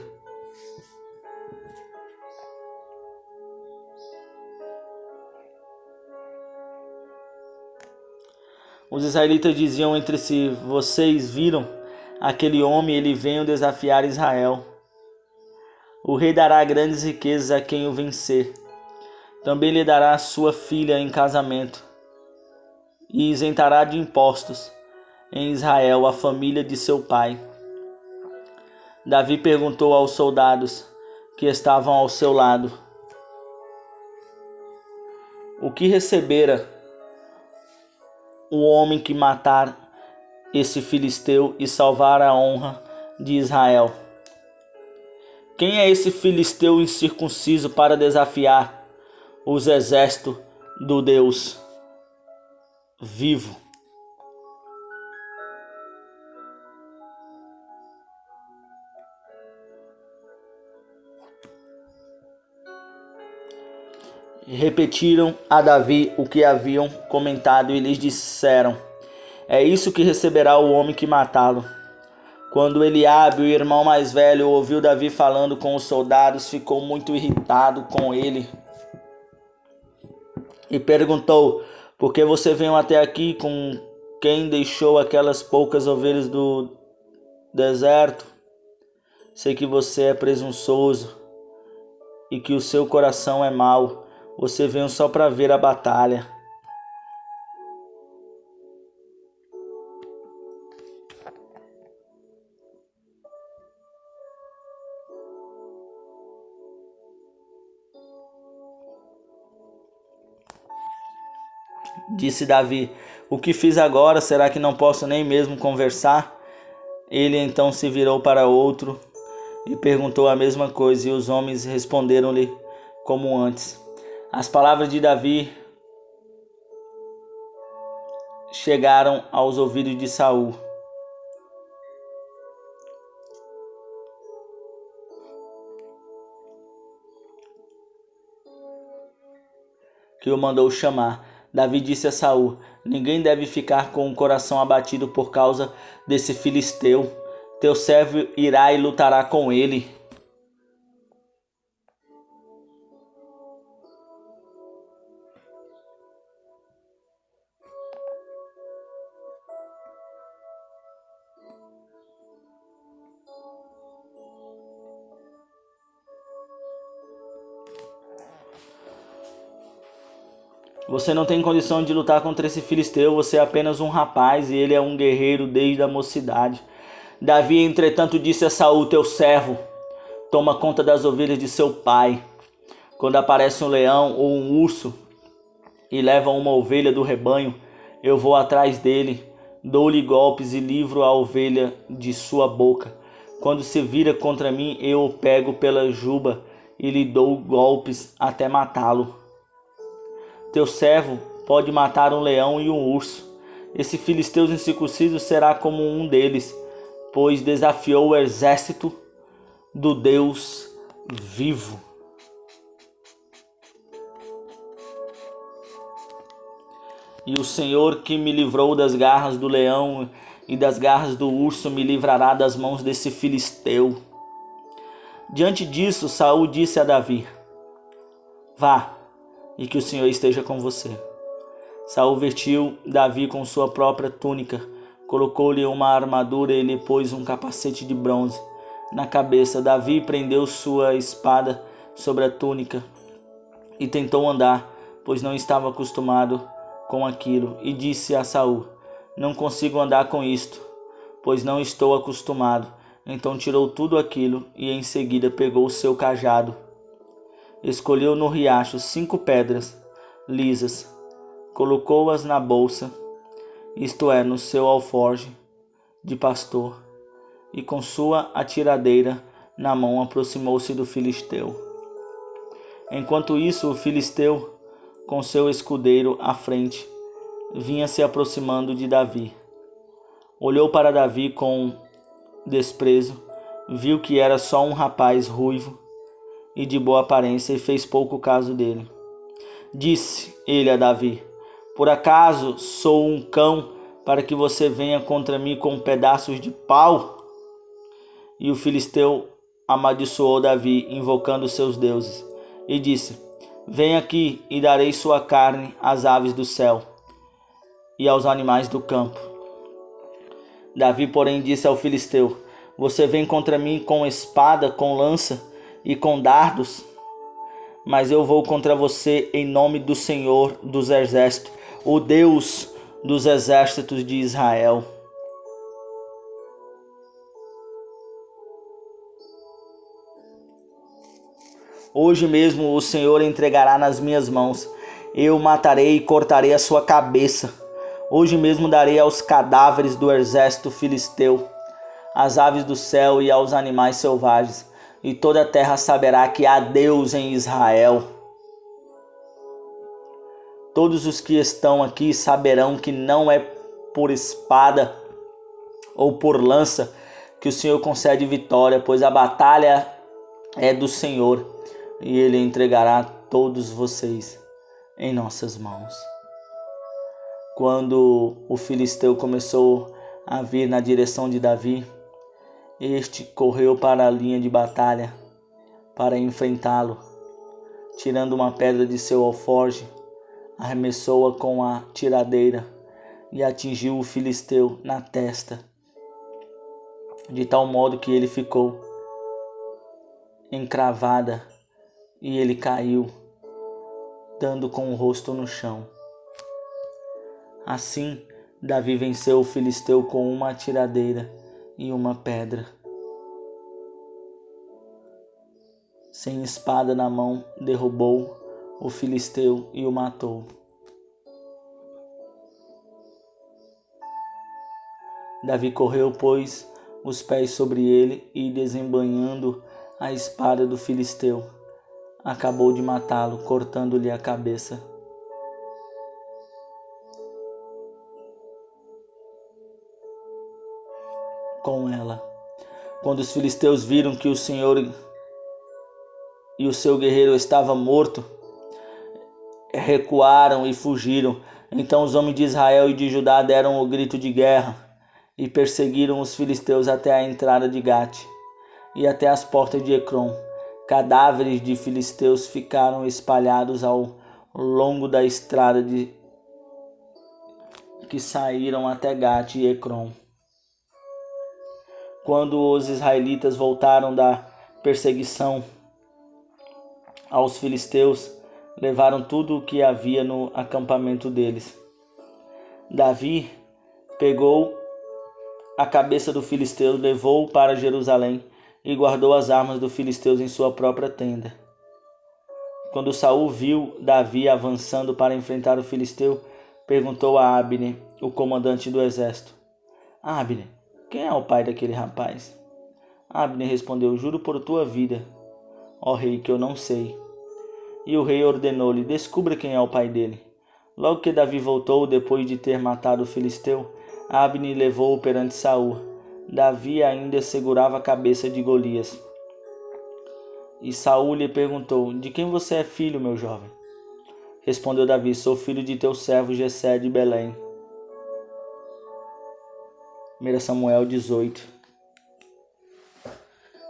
Os israelitas diziam entre si: vocês viram aquele homem? Ele veio desafiar Israel. O rei dará grandes riquezas a quem o vencer. Também lhe dará sua filha em casamento e isentará de impostos em Israel a família de seu pai. Davi perguntou aos soldados que estavam ao seu lado: o que recebera o homem que matar esse filisteu e salvar a honra de Israel? Quem é esse filisteu incircunciso para desafiar os exércitos do Deus vivo? Repetiram a Davi o que haviam comentado e lhes disseram: é isso que receberá o homem que matá-lo. Quando Eliabe, o irmão mais velho, ouviu Davi falando com os soldados, ficou muito irritado com ele e perguntou: por que você veio até aqui com quem deixou aquelas poucas ovelhas do deserto? Sei que você é presunçoso e que o seu coração é mau. Você veio só para ver a batalha. Disse Davi: o que fiz agora? Será que não posso nem mesmo conversar? Ele então se virou para outro e perguntou a mesma coisa, e os homens responderam-lhe como antes. As palavras de Davi chegaram aos ouvidos de Saul, que o mandou chamar. Davi disse a Saul: ninguém deve ficar com o coração abatido por causa desse filisteu. Teu servo irá e lutará com ele. Você não tem condição de lutar contra esse filisteu, você é apenas um rapaz e ele é um guerreiro desde a mocidade. Davi, entretanto, disse a Saul: teu servo toma conta das ovelhas de seu pai. Quando aparece um leão ou um urso e leva uma ovelha do rebanho, eu vou atrás dele, dou-lhe golpes e livro a ovelha de sua boca. Quando se vira contra mim, eu o pego pela juba e lhe dou golpes até matá-lo. Teu servo pode matar um leão e um urso. Esse filisteu incircunciso será como um deles, pois desafiou o exército do Deus vivo. E o Senhor que me livrou das garras do leão e das garras do urso me livrará das mãos desse filisteu. Diante disso, Saul disse a Davi: vá, e que o Senhor esteja com você. Saul vestiu Davi com sua própria túnica, colocou-lhe uma armadura e lhe pôs um capacete de bronze na cabeça. Davi prendeu sua espada sobre a túnica e tentou andar, pois não estava acostumado com aquilo, e disse a Saul: não consigo andar com isto, pois não estou acostumado. Então tirou tudo aquilo e em seguida pegou o seu cajado. Escolheu no riacho 5 pedras lisas, colocou-as na bolsa, isto é, no seu alforje de pastor, e com sua atiradeira na mão aproximou-se do filisteu. Enquanto isso, o filisteu, com seu escudeiro à frente, vinha se aproximando de Davi. Olhou para Davi com desprezo, viu que era só um rapaz ruivo e de boa aparência e fez pouco caso dele. Disse ele a Davi: por acaso sou um cão para que você venha contra mim com pedaços de pau? E o filisteu amaldiçoou Davi, invocando seus deuses, e disse: vem aqui e darei sua carne às aves do céu e aos animais do campo. Davi, porém, disse ao filisteu: você vem contra mim com espada, com lança e com dardos, mas eu vou contra você em nome do Senhor dos exércitos, o Deus dos exércitos de Israel. Hoje mesmo o Senhor entregará nas minhas mãos. Eu matarei e cortarei a sua cabeça. Hoje mesmo darei aos cadáveres do exército filisteu, às aves do céu e aos animais selvagens, e toda a terra saberá que há Deus em Israel. Todos os que estão aqui saberão que não é por espada ou por lança que o Senhor concede vitória, pois a batalha é do Senhor, e Ele entregará todos vocês em nossas mãos. Quando o filisteu começou a vir na direção de Davi, este correu para a linha de batalha para enfrentá-lo. Tirando uma pedra de seu alforje, arremessou-a com a tiradeira e atingiu o filisteu na testa, de tal modo que ele ficou encravada e ele caiu, dando com o rosto no chão. Assim, Davi venceu o filisteu com uma tiradeira e uma pedra. Sem espada na mão, derrubou o filisteu e o matou. Davi correu, pôs os pés sobre ele e, desembainhando a espada do filisteu, acabou de matá-lo, cortando-lhe a cabeça. Com ela. Quando os filisteus viram que o Senhor e o seu guerreiro estava morto, recuaram e fugiram. Então os homens de Israel e de Judá deram o grito de guerra e perseguiram os filisteus até a entrada de Gate e até as portas de Ecrom. Cadáveres de filisteus ficaram espalhados ao longo da estrada que saíram até Gate e Ecrom. Quando os israelitas voltaram da perseguição aos filisteus, levaram tudo o que havia no acampamento deles. Davi pegou a cabeça do filisteu, levou-o para Jerusalém e guardou as armas do filisteus em sua própria tenda. Quando Saul viu Davi avançando para enfrentar o filisteu, perguntou a Abner, o comandante do exército: Abner, quem é o pai daquele rapaz? Abner respondeu: juro por tua vida, ó rei, que eu não sei. E o rei ordenou-lhe: descubra quem é o pai dele. Logo que Davi voltou, depois de ter matado o filisteu, Abner levou-o perante Saul. Davi ainda segurava a cabeça de Golias. E Saul lhe perguntou: de quem você é filho, meu jovem? Respondeu Davi: sou filho de teu servo Jessé de Belém. 1 Samuel 18.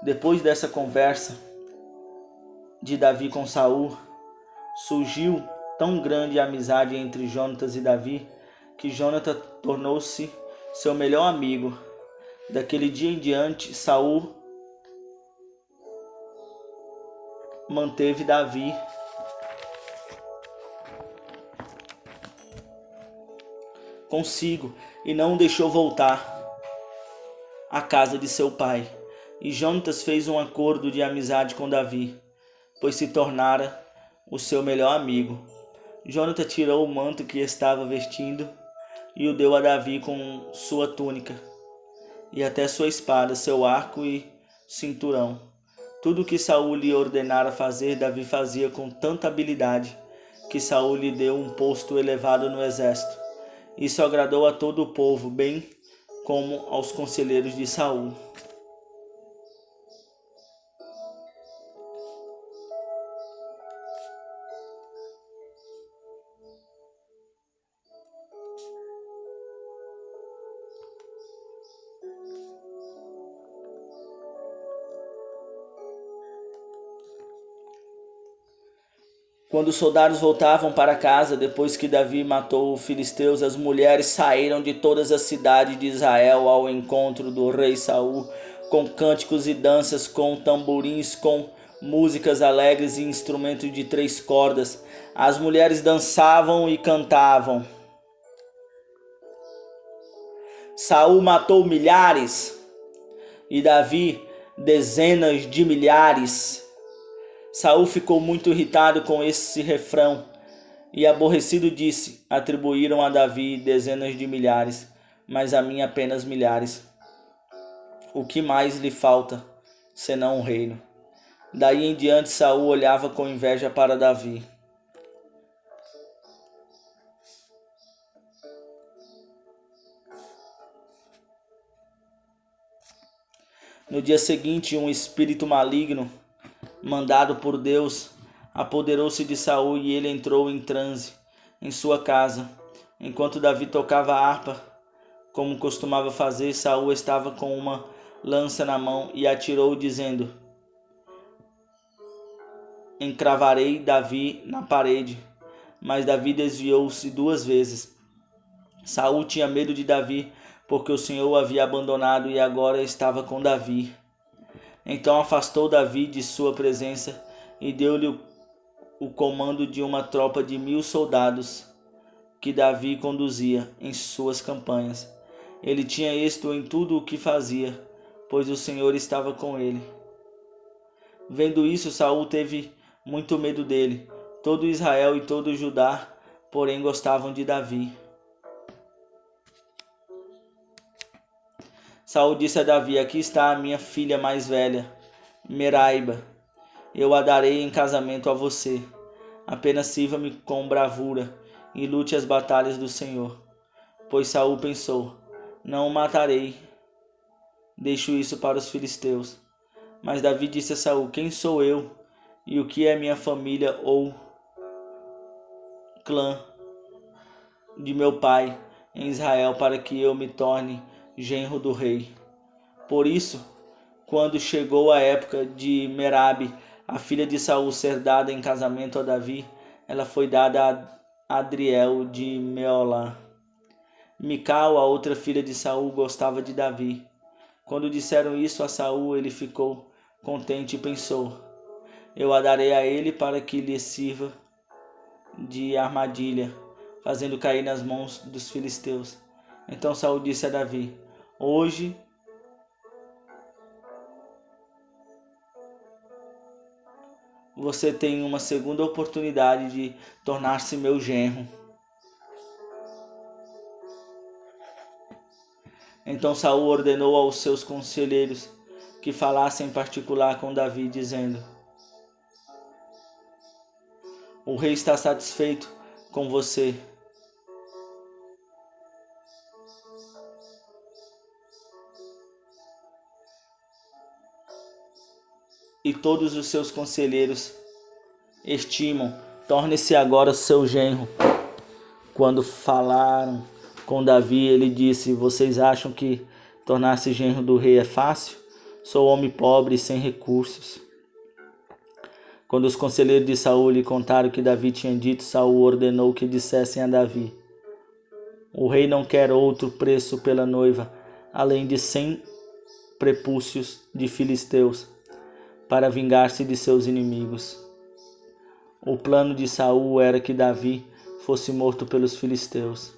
Depois dessa conversa de Davi com Saul, surgiu tão grande amizade entre Jonatas e Davi que Jonatas tornou-se seu melhor amigo. Daquele dia em diante, Saul manteve Davi consigo e não o deixou voltar à casa de seu pai. E Jonatas fez um acordo de amizade com Davi, pois se tornara o seu melhor amigo. Jonatas tirou o manto que estava vestindo e o deu a Davi com sua túnica, e até sua espada, seu arco e cinturão. Tudo o que Saul lhe ordenara fazer, Davi fazia com tanta habilidade que Saul lhe deu um posto elevado no exército. Isso agradou a todo o povo, bem como aos conselheiros de Saul. Quando os soldados voltavam para casa, depois que Davi matou os filisteus, as mulheres saíram de todas as cidades de Israel ao encontro do rei Saul, com cânticos e danças, com tamborins, com músicas alegres e instrumentos de 3 cordas. As mulheres dançavam e cantavam. Saul matou milhares e Davi dezenas de milhares. Saul ficou muito irritado com esse refrão e aborrecido disse: atribuíram a Davi dezenas de milhares, mas a mim apenas milhares. O que mais lhe falta, senão o reino? Daí em diante Saul olhava com inveja para Davi. No dia seguinte, um espírito maligno, mandado por Deus, apoderou-se de Saul e ele entrou em transe em sua casa. Enquanto Davi tocava a harpa, como costumava fazer, Saul estava com uma lança na mão e atirou, dizendo: encravarei Davi na parede. Mas Davi desviou-se 2 vezes. Saul tinha medo de Davi, porque o Senhor o havia abandonado e agora estava com Davi. Então afastou Davi de sua presença e deu-lhe o comando de uma tropa de 1000 soldados que Davi conduzia em suas campanhas. Ele tinha êxito em tudo o que fazia, pois o Senhor estava com ele. Vendo isso, Saul teve muito medo dele. Todo Israel e todo Judá, porém, gostavam de Davi. Saul disse a Davi: aqui está a minha filha mais velha, Meraiba. Eu a darei em casamento a você. Apenas sirva-me com bravura e lute as batalhas do Senhor. Pois Saul pensou: não o matarei. Deixo isso para os filisteus. Mas Davi disse a Saul: quem sou eu e o que é minha família ou clã de meu pai em Israel para que eu me torne genro do rei? Por isso, quando chegou a época de Merabe, a filha de Saul, ser dada em casamento a Davi, ela foi dada a Adriel de Meolá. Mical, a outra filha de Saul, gostava de Davi. Quando disseram isso a Saul, ele ficou contente e pensou: eu a darei a ele para que lhe sirva de armadilha, fazendo cair nas mãos dos filisteus. Então Saul disse a Davi: hoje você tem uma segunda oportunidade de tornar-se meu genro. Então Saul ordenou aos seus conselheiros que falassem em particular com Davi, dizendo: o rei está satisfeito com você. E todos os seus conselheiros estimam, torne-se agora seu genro. Quando falaram com Davi, ele disse: vocês acham que tornar-se genro do rei é fácil? Sou homem pobre e sem recursos. Quando os conselheiros de Saul lhe contaram o que Davi tinha dito, Saul ordenou que dissessem a Davi: o rei não quer outro preço pela noiva, além de 100 prepúcios de filisteus, para vingar-se de seus inimigos. O plano de Saul era que Davi fosse morto pelos filisteus.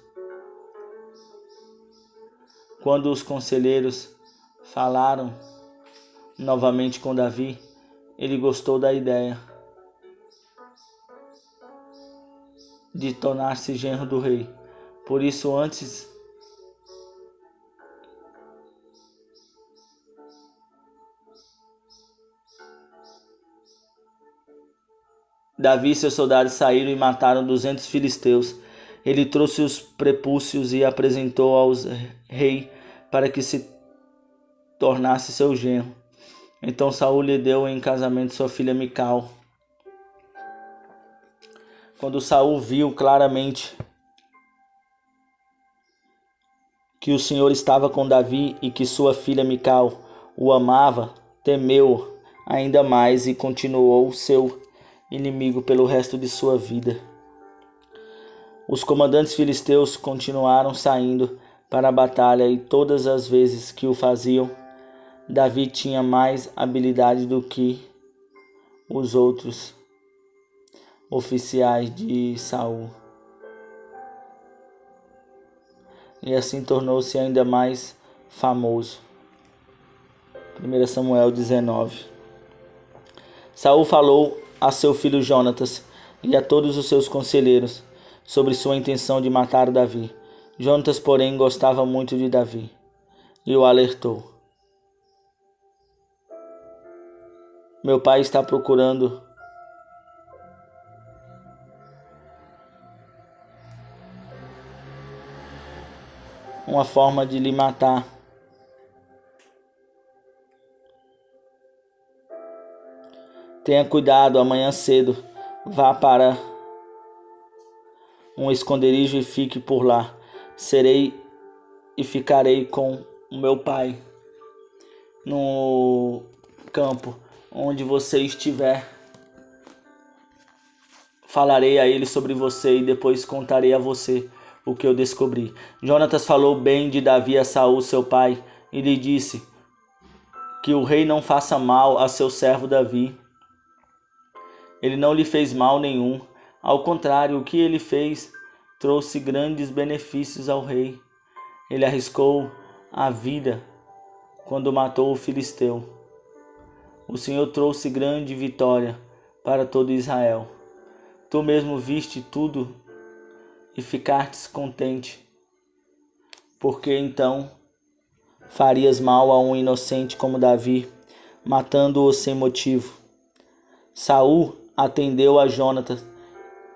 Quando os conselheiros falaram novamente com Davi, ele gostou da ideia de tornar-se genro do rei. Por isso, antes Davi e seus soldados saíram e mataram 200 filisteus Ele trouxe os prepúcios e apresentou aos rei para que se tornasse seu genro. Então Saul lhe deu em casamento sua filha Mical. Quando Saul viu claramente que o Senhor estava com Davi e que sua filha Mical o amava, temeu ainda mais e continuou seu inimigo pelo resto de sua vida. Os comandantes filisteus continuaram saindo para a batalha e todas as vezes que o faziam, Davi tinha mais habilidade do que os outros oficiais de Saul. E assim tornou-se ainda mais famoso. 1 Samuel 19. Saul falou a seu filho Jonatas e a todos os seus conselheiros sobre sua intenção de matar Davi. Jonatas, porém, gostava muito de Davi e o alertou. Meu pai está procurando uma forma de lhe matar. Tenha cuidado, amanhã cedo vá para um esconderijo e fique por lá. Serei e ficarei com o meu pai no campo onde você estiver. Falarei a ele sobre você e depois contarei a você o que eu descobri. Jonatas falou bem de Davi a Saul, seu pai, e lhe disse que o rei não faça mal a seu servo Davi. Ele não lhe fez mal nenhum. Ao contrário, o que ele fez trouxe grandes benefícios ao rei. Ele arriscou a vida quando matou o filisteu. O Senhor trouxe grande vitória para todo Israel. Tu mesmo viste tudo e ficastes contente, porque então farias mal a um inocente como Davi, matando-o sem motivo. Saul atendeu a Jonatas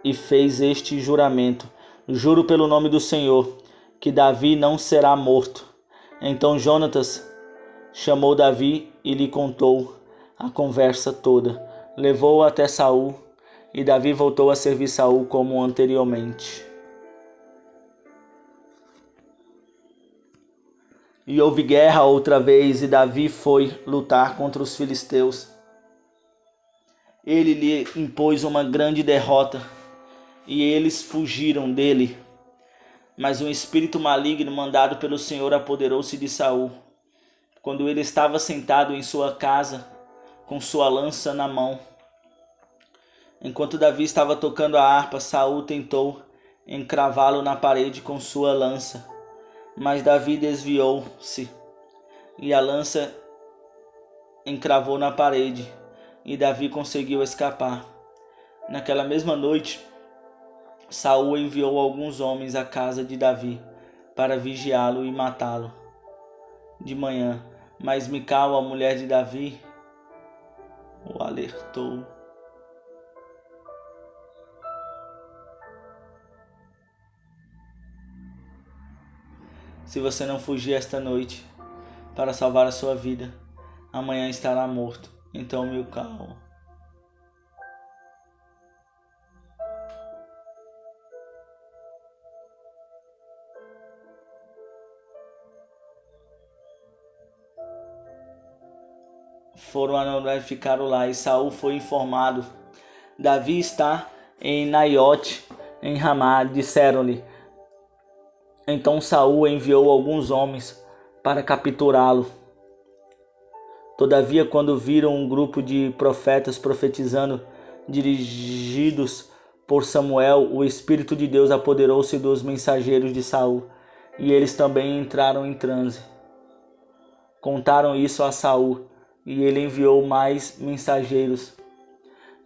e fez este juramento: juro pelo nome do Senhor, que Davi não será morto. Então Jonatas chamou Davi e lhe contou a conversa toda. Levou-o até Saul, e Davi voltou a servir Saul como anteriormente. E houve guerra outra vez, e Davi foi lutar contra os filisteus. Ele lhe impôs uma grande derrota, e eles fugiram dele. Mas um espírito maligno mandado pelo Senhor apoderou-se de Saul, quando ele estava sentado em sua casa, com sua lança na mão. Enquanto Davi estava tocando a harpa, Saul tentou encravá-lo na parede com sua lança, mas Davi desviou-se, e a lança encravou na parede, e Davi conseguiu escapar. Naquela mesma noite, Saul enviou alguns homens à casa de Davi para vigiá-lo e matá-lo de manhã, mas Mical, a mulher de Davi, o alertou. Se você não fugir esta noite para salvar a sua vida, amanhã estará morto. Então Mical foram a Noé e ficaram lá, e Saul foi informado: Davi está em Naiote, em Ramá. Disseram-lhe. Então Saul enviou alguns homens para capturá-lo. Todavia, quando viram um grupo de profetas profetizando, dirigidos por Samuel, o Espírito de Deus apoderou-se dos mensageiros de Saul, e eles também entraram em transe. Contaram isso a Saul, e ele enviou mais mensageiros,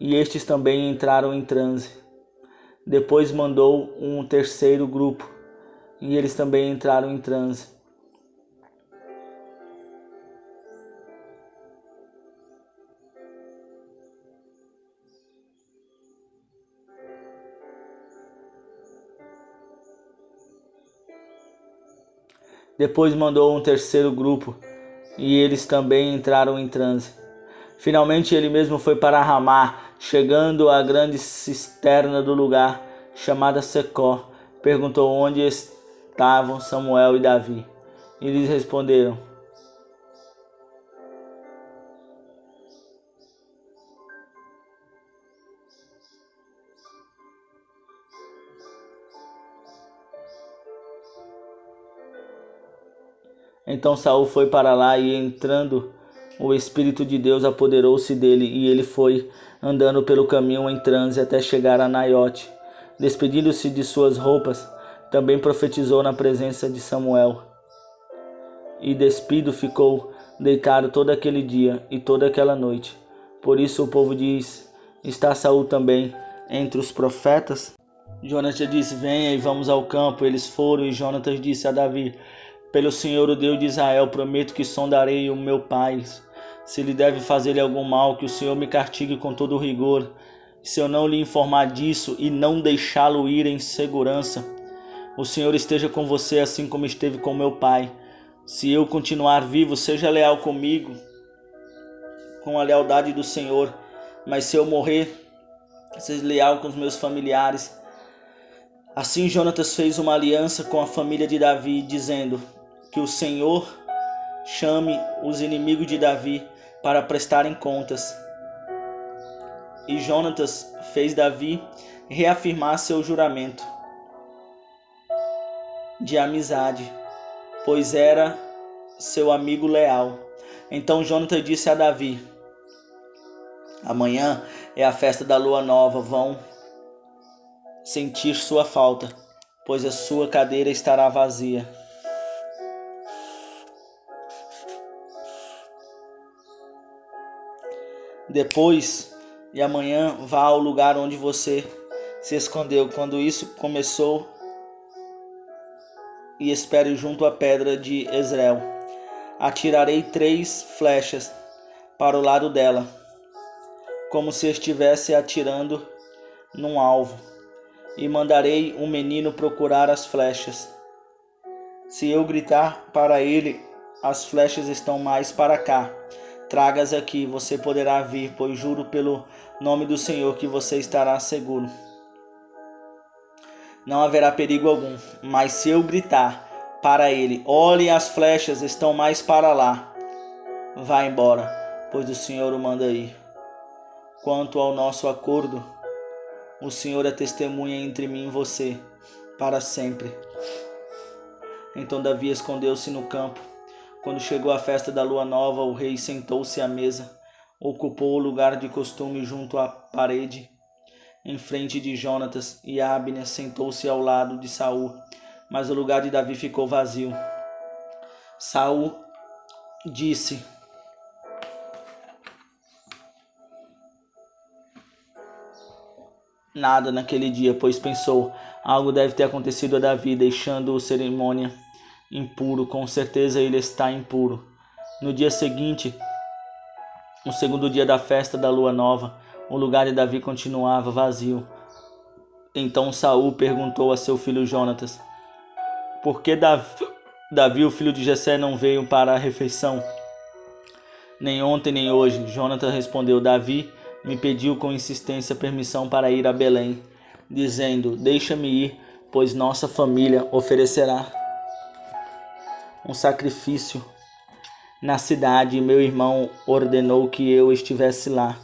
e estes também entraram em transe. Depois mandou um terceiro grupo, e eles também entraram em transe. Depois mandou um terceiro grupo, e eles também entraram em transe. Finalmente ele mesmo foi para Ramá, chegando à grande cisterna do lugar, chamada Secó. Perguntou onde estavam Samuel e Davi. E eles responderam: Então Saul foi para lá e, entrando, o Espírito de Deus apoderou-se dele e ele foi andando pelo caminho em transe até chegar a Naiote. Despedindo-se de suas roupas, também profetizou na presença de Samuel. E despido ficou deitado todo aquele dia e toda aquela noite. Por isso o povo diz: está Saul também entre os profetas? Jonatas disse: venha e vamos ao campo. Eles foram e Jonatas disse a Davi: pelo Senhor, o Deus de Israel, prometo que sondarei o meu pai. Se lhe deve fazer-lhe algum mal, que o Senhor me castigue com todo rigor. Se eu não lhe informar disso e não deixá-lo ir em segurança, o Senhor esteja com você assim como esteve com meu pai. Se eu continuar vivo, seja leal comigo, com a lealdade do Senhor. Mas se eu morrer, seja leal com os meus familiares. Assim Jonatas fez uma aliança com a família de Davi, dizendo: que o Senhor chame os inimigos de Davi para prestarem contas. E Jonatas fez Davi reafirmar seu juramento de amizade, pois era seu amigo leal. Então Jonatas disse a Davi: amanhã é a festa da lua nova, vão sentir sua falta, pois a sua cadeira estará vazia. Depois e amanhã vá ao lugar onde você se escondeu quando isso começou e espere junto à pedra de Jezreel. Atirarei 3 flechas para o lado dela, como se estivesse atirando num alvo, e mandarei um menino procurar as flechas. Se eu gritar para ele: as flechas estão mais para cá, traga-as aqui, você poderá vir, pois juro pelo nome do Senhor que você estará seguro. Não haverá perigo algum. Mas se eu gritar para ele: olhe, as flechas estão mais para lá, vá embora, pois o Senhor o manda ir. Quanto ao nosso acordo, o Senhor é testemunha entre mim e você para sempre. Então Davi escondeu-se no campo. Quando chegou a festa da lua nova, o rei sentou-se à mesa, ocupou o lugar de costume junto à parede, em frente de Jonatas, e Abner sentou-se ao lado de Saul, mas o lugar de Davi ficou vazio. Saul disse: nada naquele dia, pois pensou: algo deve ter acontecido a Davi, deixando a cerimônia impuro, com certeza ele está impuro. No dia seguinte, o segundo dia da festa da lua nova, o lugar de Davi continuava vazio. Então Saul perguntou a seu filho Jonatas: por que Davi, o filho de Jessé, não veio para a refeição? Nem ontem nem hoje. Jonatas respondeu: Davi me pediu com insistência permissão para ir a Belém, dizendo: deixa-me ir, pois nossa família oferecerá um sacrifício na cidade e meu irmão ordenou que eu estivesse lá.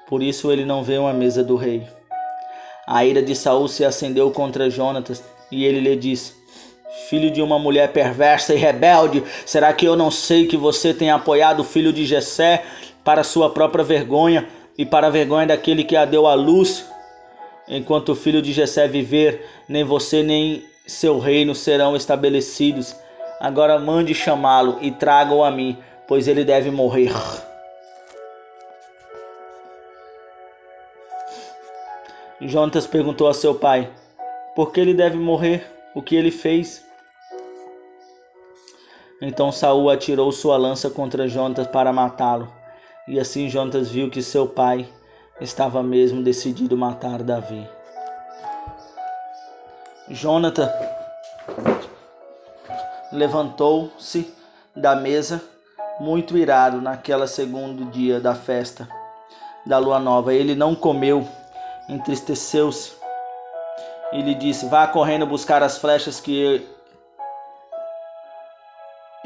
Por isso ele não veio à mesa do rei. A ira de Saul se acendeu contra Jonatas e ele lhe disse: filho de uma mulher perversa e rebelde, será que eu não sei que você tem apoiado o filho de Jessé para sua própria vergonha e para a vergonha daquele que a deu à luz? Enquanto o filho de Jessé viver, nem você nem seu reino serão estabelecidos. Agora mande chamá-lo e traga-o a mim, pois ele deve morrer. Jonatas perguntou a seu pai: por que ele deve morrer? O que ele fez? Então Saul atirou sua lança contra Jonatas para matá-lo. E assim Jonatas viu que seu pai estava mesmo decidido a matar Davi. Jonatas levantou-se da mesa, muito irado naquele segundo dia da festa da lua nova. Ele não comeu, entristeceu-se e lhe disse: vá correndo buscar as flechas que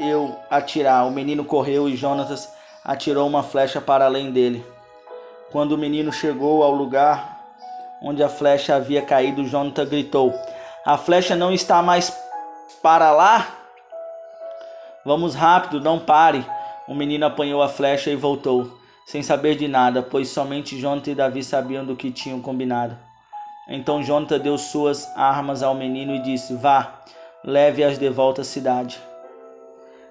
eu atirar. O menino correu e Jonatas atirou uma flecha para além dele. Quando o menino chegou ao lugar onde a flecha havia caído, Jonatas gritou: a flecha não está mais para lá? Vamos rápido, não pare. O menino apanhou a flecha e voltou, sem saber de nada, pois somente Jonatas e Davi sabiam do que tinham combinado. Então Jonatas deu suas armas ao menino e disse: vá, leve-as de volta à cidade.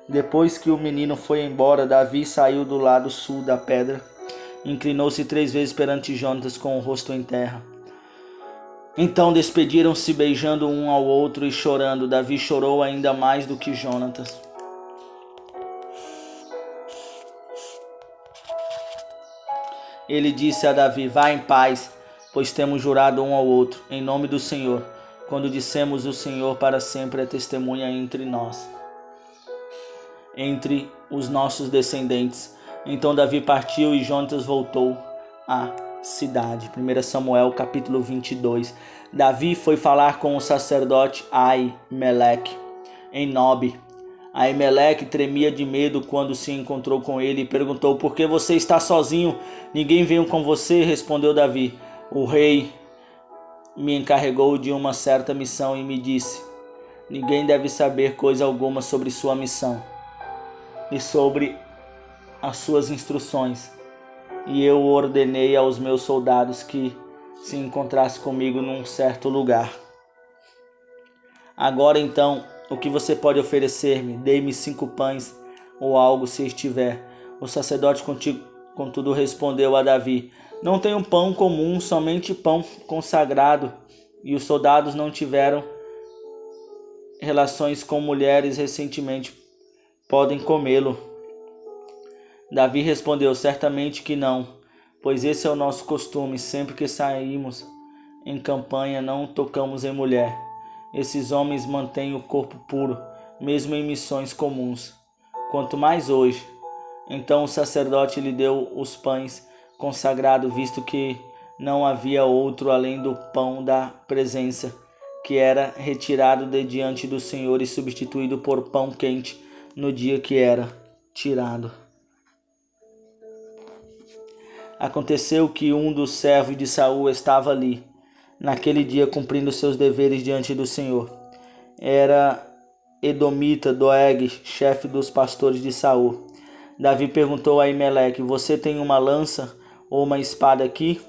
Depois que o menino foi embora, Davi saiu do lado sul da pedra, inclinou-se 3 vezes perante Jonatas com o rosto em terra. Então despediram-se beijando um ao outro e chorando. Davi chorou ainda mais do que Jonatas. Ele disse a Davi: vá em paz, pois temos jurado um ao outro, em nome do Senhor, quando dissemos: o Senhor para sempre é testemunha entre nós, entre os nossos descendentes. Então Davi partiu e Jonatas voltou à cidade. 1 Samuel capítulo 22. Davi foi falar com o sacerdote Aimeleque em Nobe. Aimeleque tremia de medo quando se encontrou com ele e perguntou: por que você está sozinho? Ninguém veio com você? Respondeu Davi: o rei me encarregou de uma certa missão e me disse: ninguém deve saber coisa alguma sobre sua missão e sobre as suas instruções. E eu ordenei aos meus soldados que se encontrasse comigo num certo lugar. Agora então, o que você pode oferecer-me? Dê-me 5 pães ou algo se estiver. O sacerdote contudo respondeu a Davi: não tenho pão comum, somente pão consagrado. E os soldados não tiveram relações com mulheres recentemente. Podem comê-lo. Davi respondeu: certamente que não, pois esse é o nosso costume. Sempre que saímos em campanha, não tocamos em mulher. Esses homens mantêm o corpo puro, mesmo em missões comuns. Quanto mais hoje. Então o sacerdote lhe deu os pães consagrados, visto que não havia outro além do pão da presença, que era retirado de diante do Senhor e substituído por pão quente no dia que era tirado. Aconteceu que um dos servos de Saul estava ali, naquele dia, cumprindo seus deveres diante do Senhor. Era Edomita Doeg, chefe dos pastores de Saul. Davi perguntou a Aimeleque: você tem uma lança ou uma espada aqui?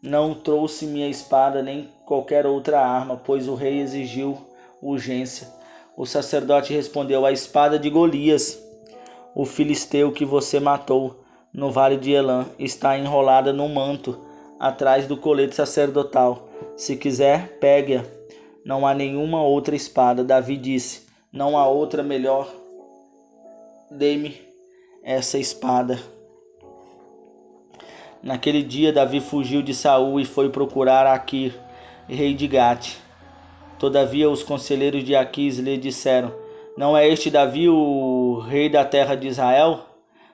Não trouxe minha espada nem qualquer outra arma, pois o rei exigiu urgência. O sacerdote respondeu: a espada de Golias, o filisteu que você matou no vale de Elã, está enrolada no manto, atrás do colete sacerdotal. Se quiser, pegue-a. Não há nenhuma outra espada. Davi disse: não há outra melhor. Dê-me essa espada. Naquele dia, Davi fugiu de Saul e foi procurar Aquir, rei de Gate. Todavia, os conselheiros de Aquis lhe disseram: não é este Davi o rei da terra de Israel?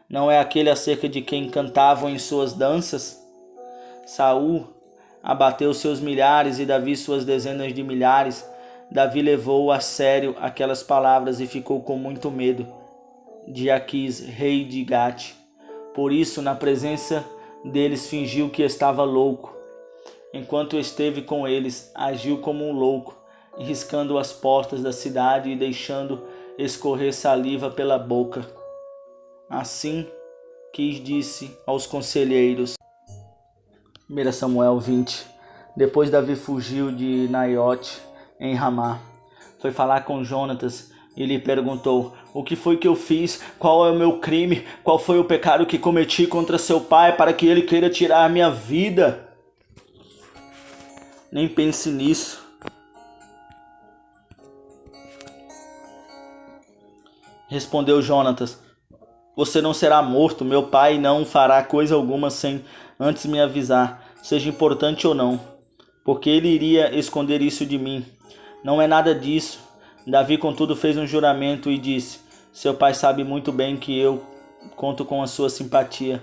Não é aquele acerca de quem cantavam em suas danças? Saul abateu seus milhares e Davi suas dezenas de milhares. Davi levou a sério aquelas palavras e ficou com muito medo de Aquis, rei de Gate. Por isso, na presença deles, fingiu que estava louco. Enquanto esteve com eles, agiu como um louco, riscando as portas da cidade e deixando escorrer saliva pela boca. Assim quis disse aos conselheiros. 1 Samuel 20. Depois Davi fugiu de Naiote em Ramá. Foi falar com Jonatas e lhe perguntou: o que foi que eu fiz? Qual é o meu crime? Qual foi o pecado que cometi contra seu pai para que ele queira tirar a minha vida? Nem pense nisso. Respondeu Jonatas: Você não será morto. Meu pai não fará coisa alguma sem antes me avisar, seja importante ou não, porque ele iria esconder isso de mim. Não é nada disso. Davi, contudo, fez um juramento e disse: seu pai sabe muito bem que eu conto com a sua simpatia.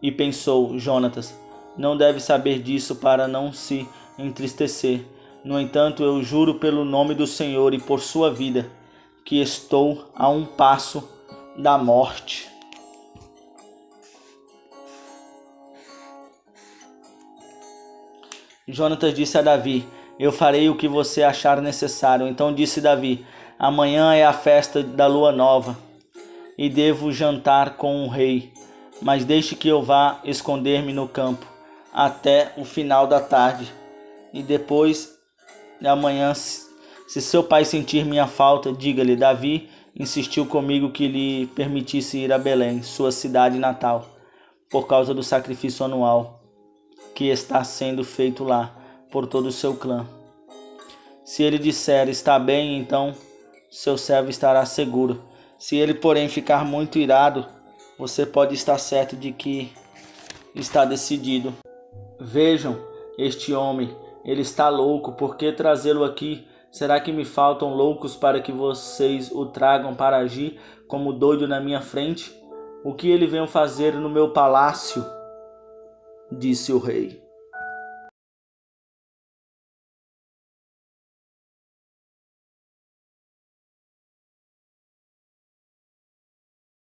E pensou: Jonatas não deve saber disso para não se entristecer. No entanto, eu juro pelo nome do Senhor e por sua vida, que estou a um passo da morte. Jonatas disse a Davi: eu farei o que você achar necessário. Então disse Davi: amanhã é a festa da lua nova e devo jantar com o rei, mas deixe que eu vá esconder-me no campo até o final da tarde, e depois de amanhã, se seu pai sentir minha falta, diga-lhe: Davi insistiu comigo que lhe permitisse ir a Belém, sua cidade natal, por causa do sacrifício anual que está sendo feito lá por todo o seu clã. Se ele disser: está bem, então seu servo estará seguro. Se ele, porém, ficar muito irado, você pode estar certo de que está decidido. Vejam este homem, ele está louco. Por que trazê-lo aqui? Será que me faltam loucos para que vocês o tragam para agir como doido na minha frente? O que ele veio fazer no meu palácio? Disse o rei.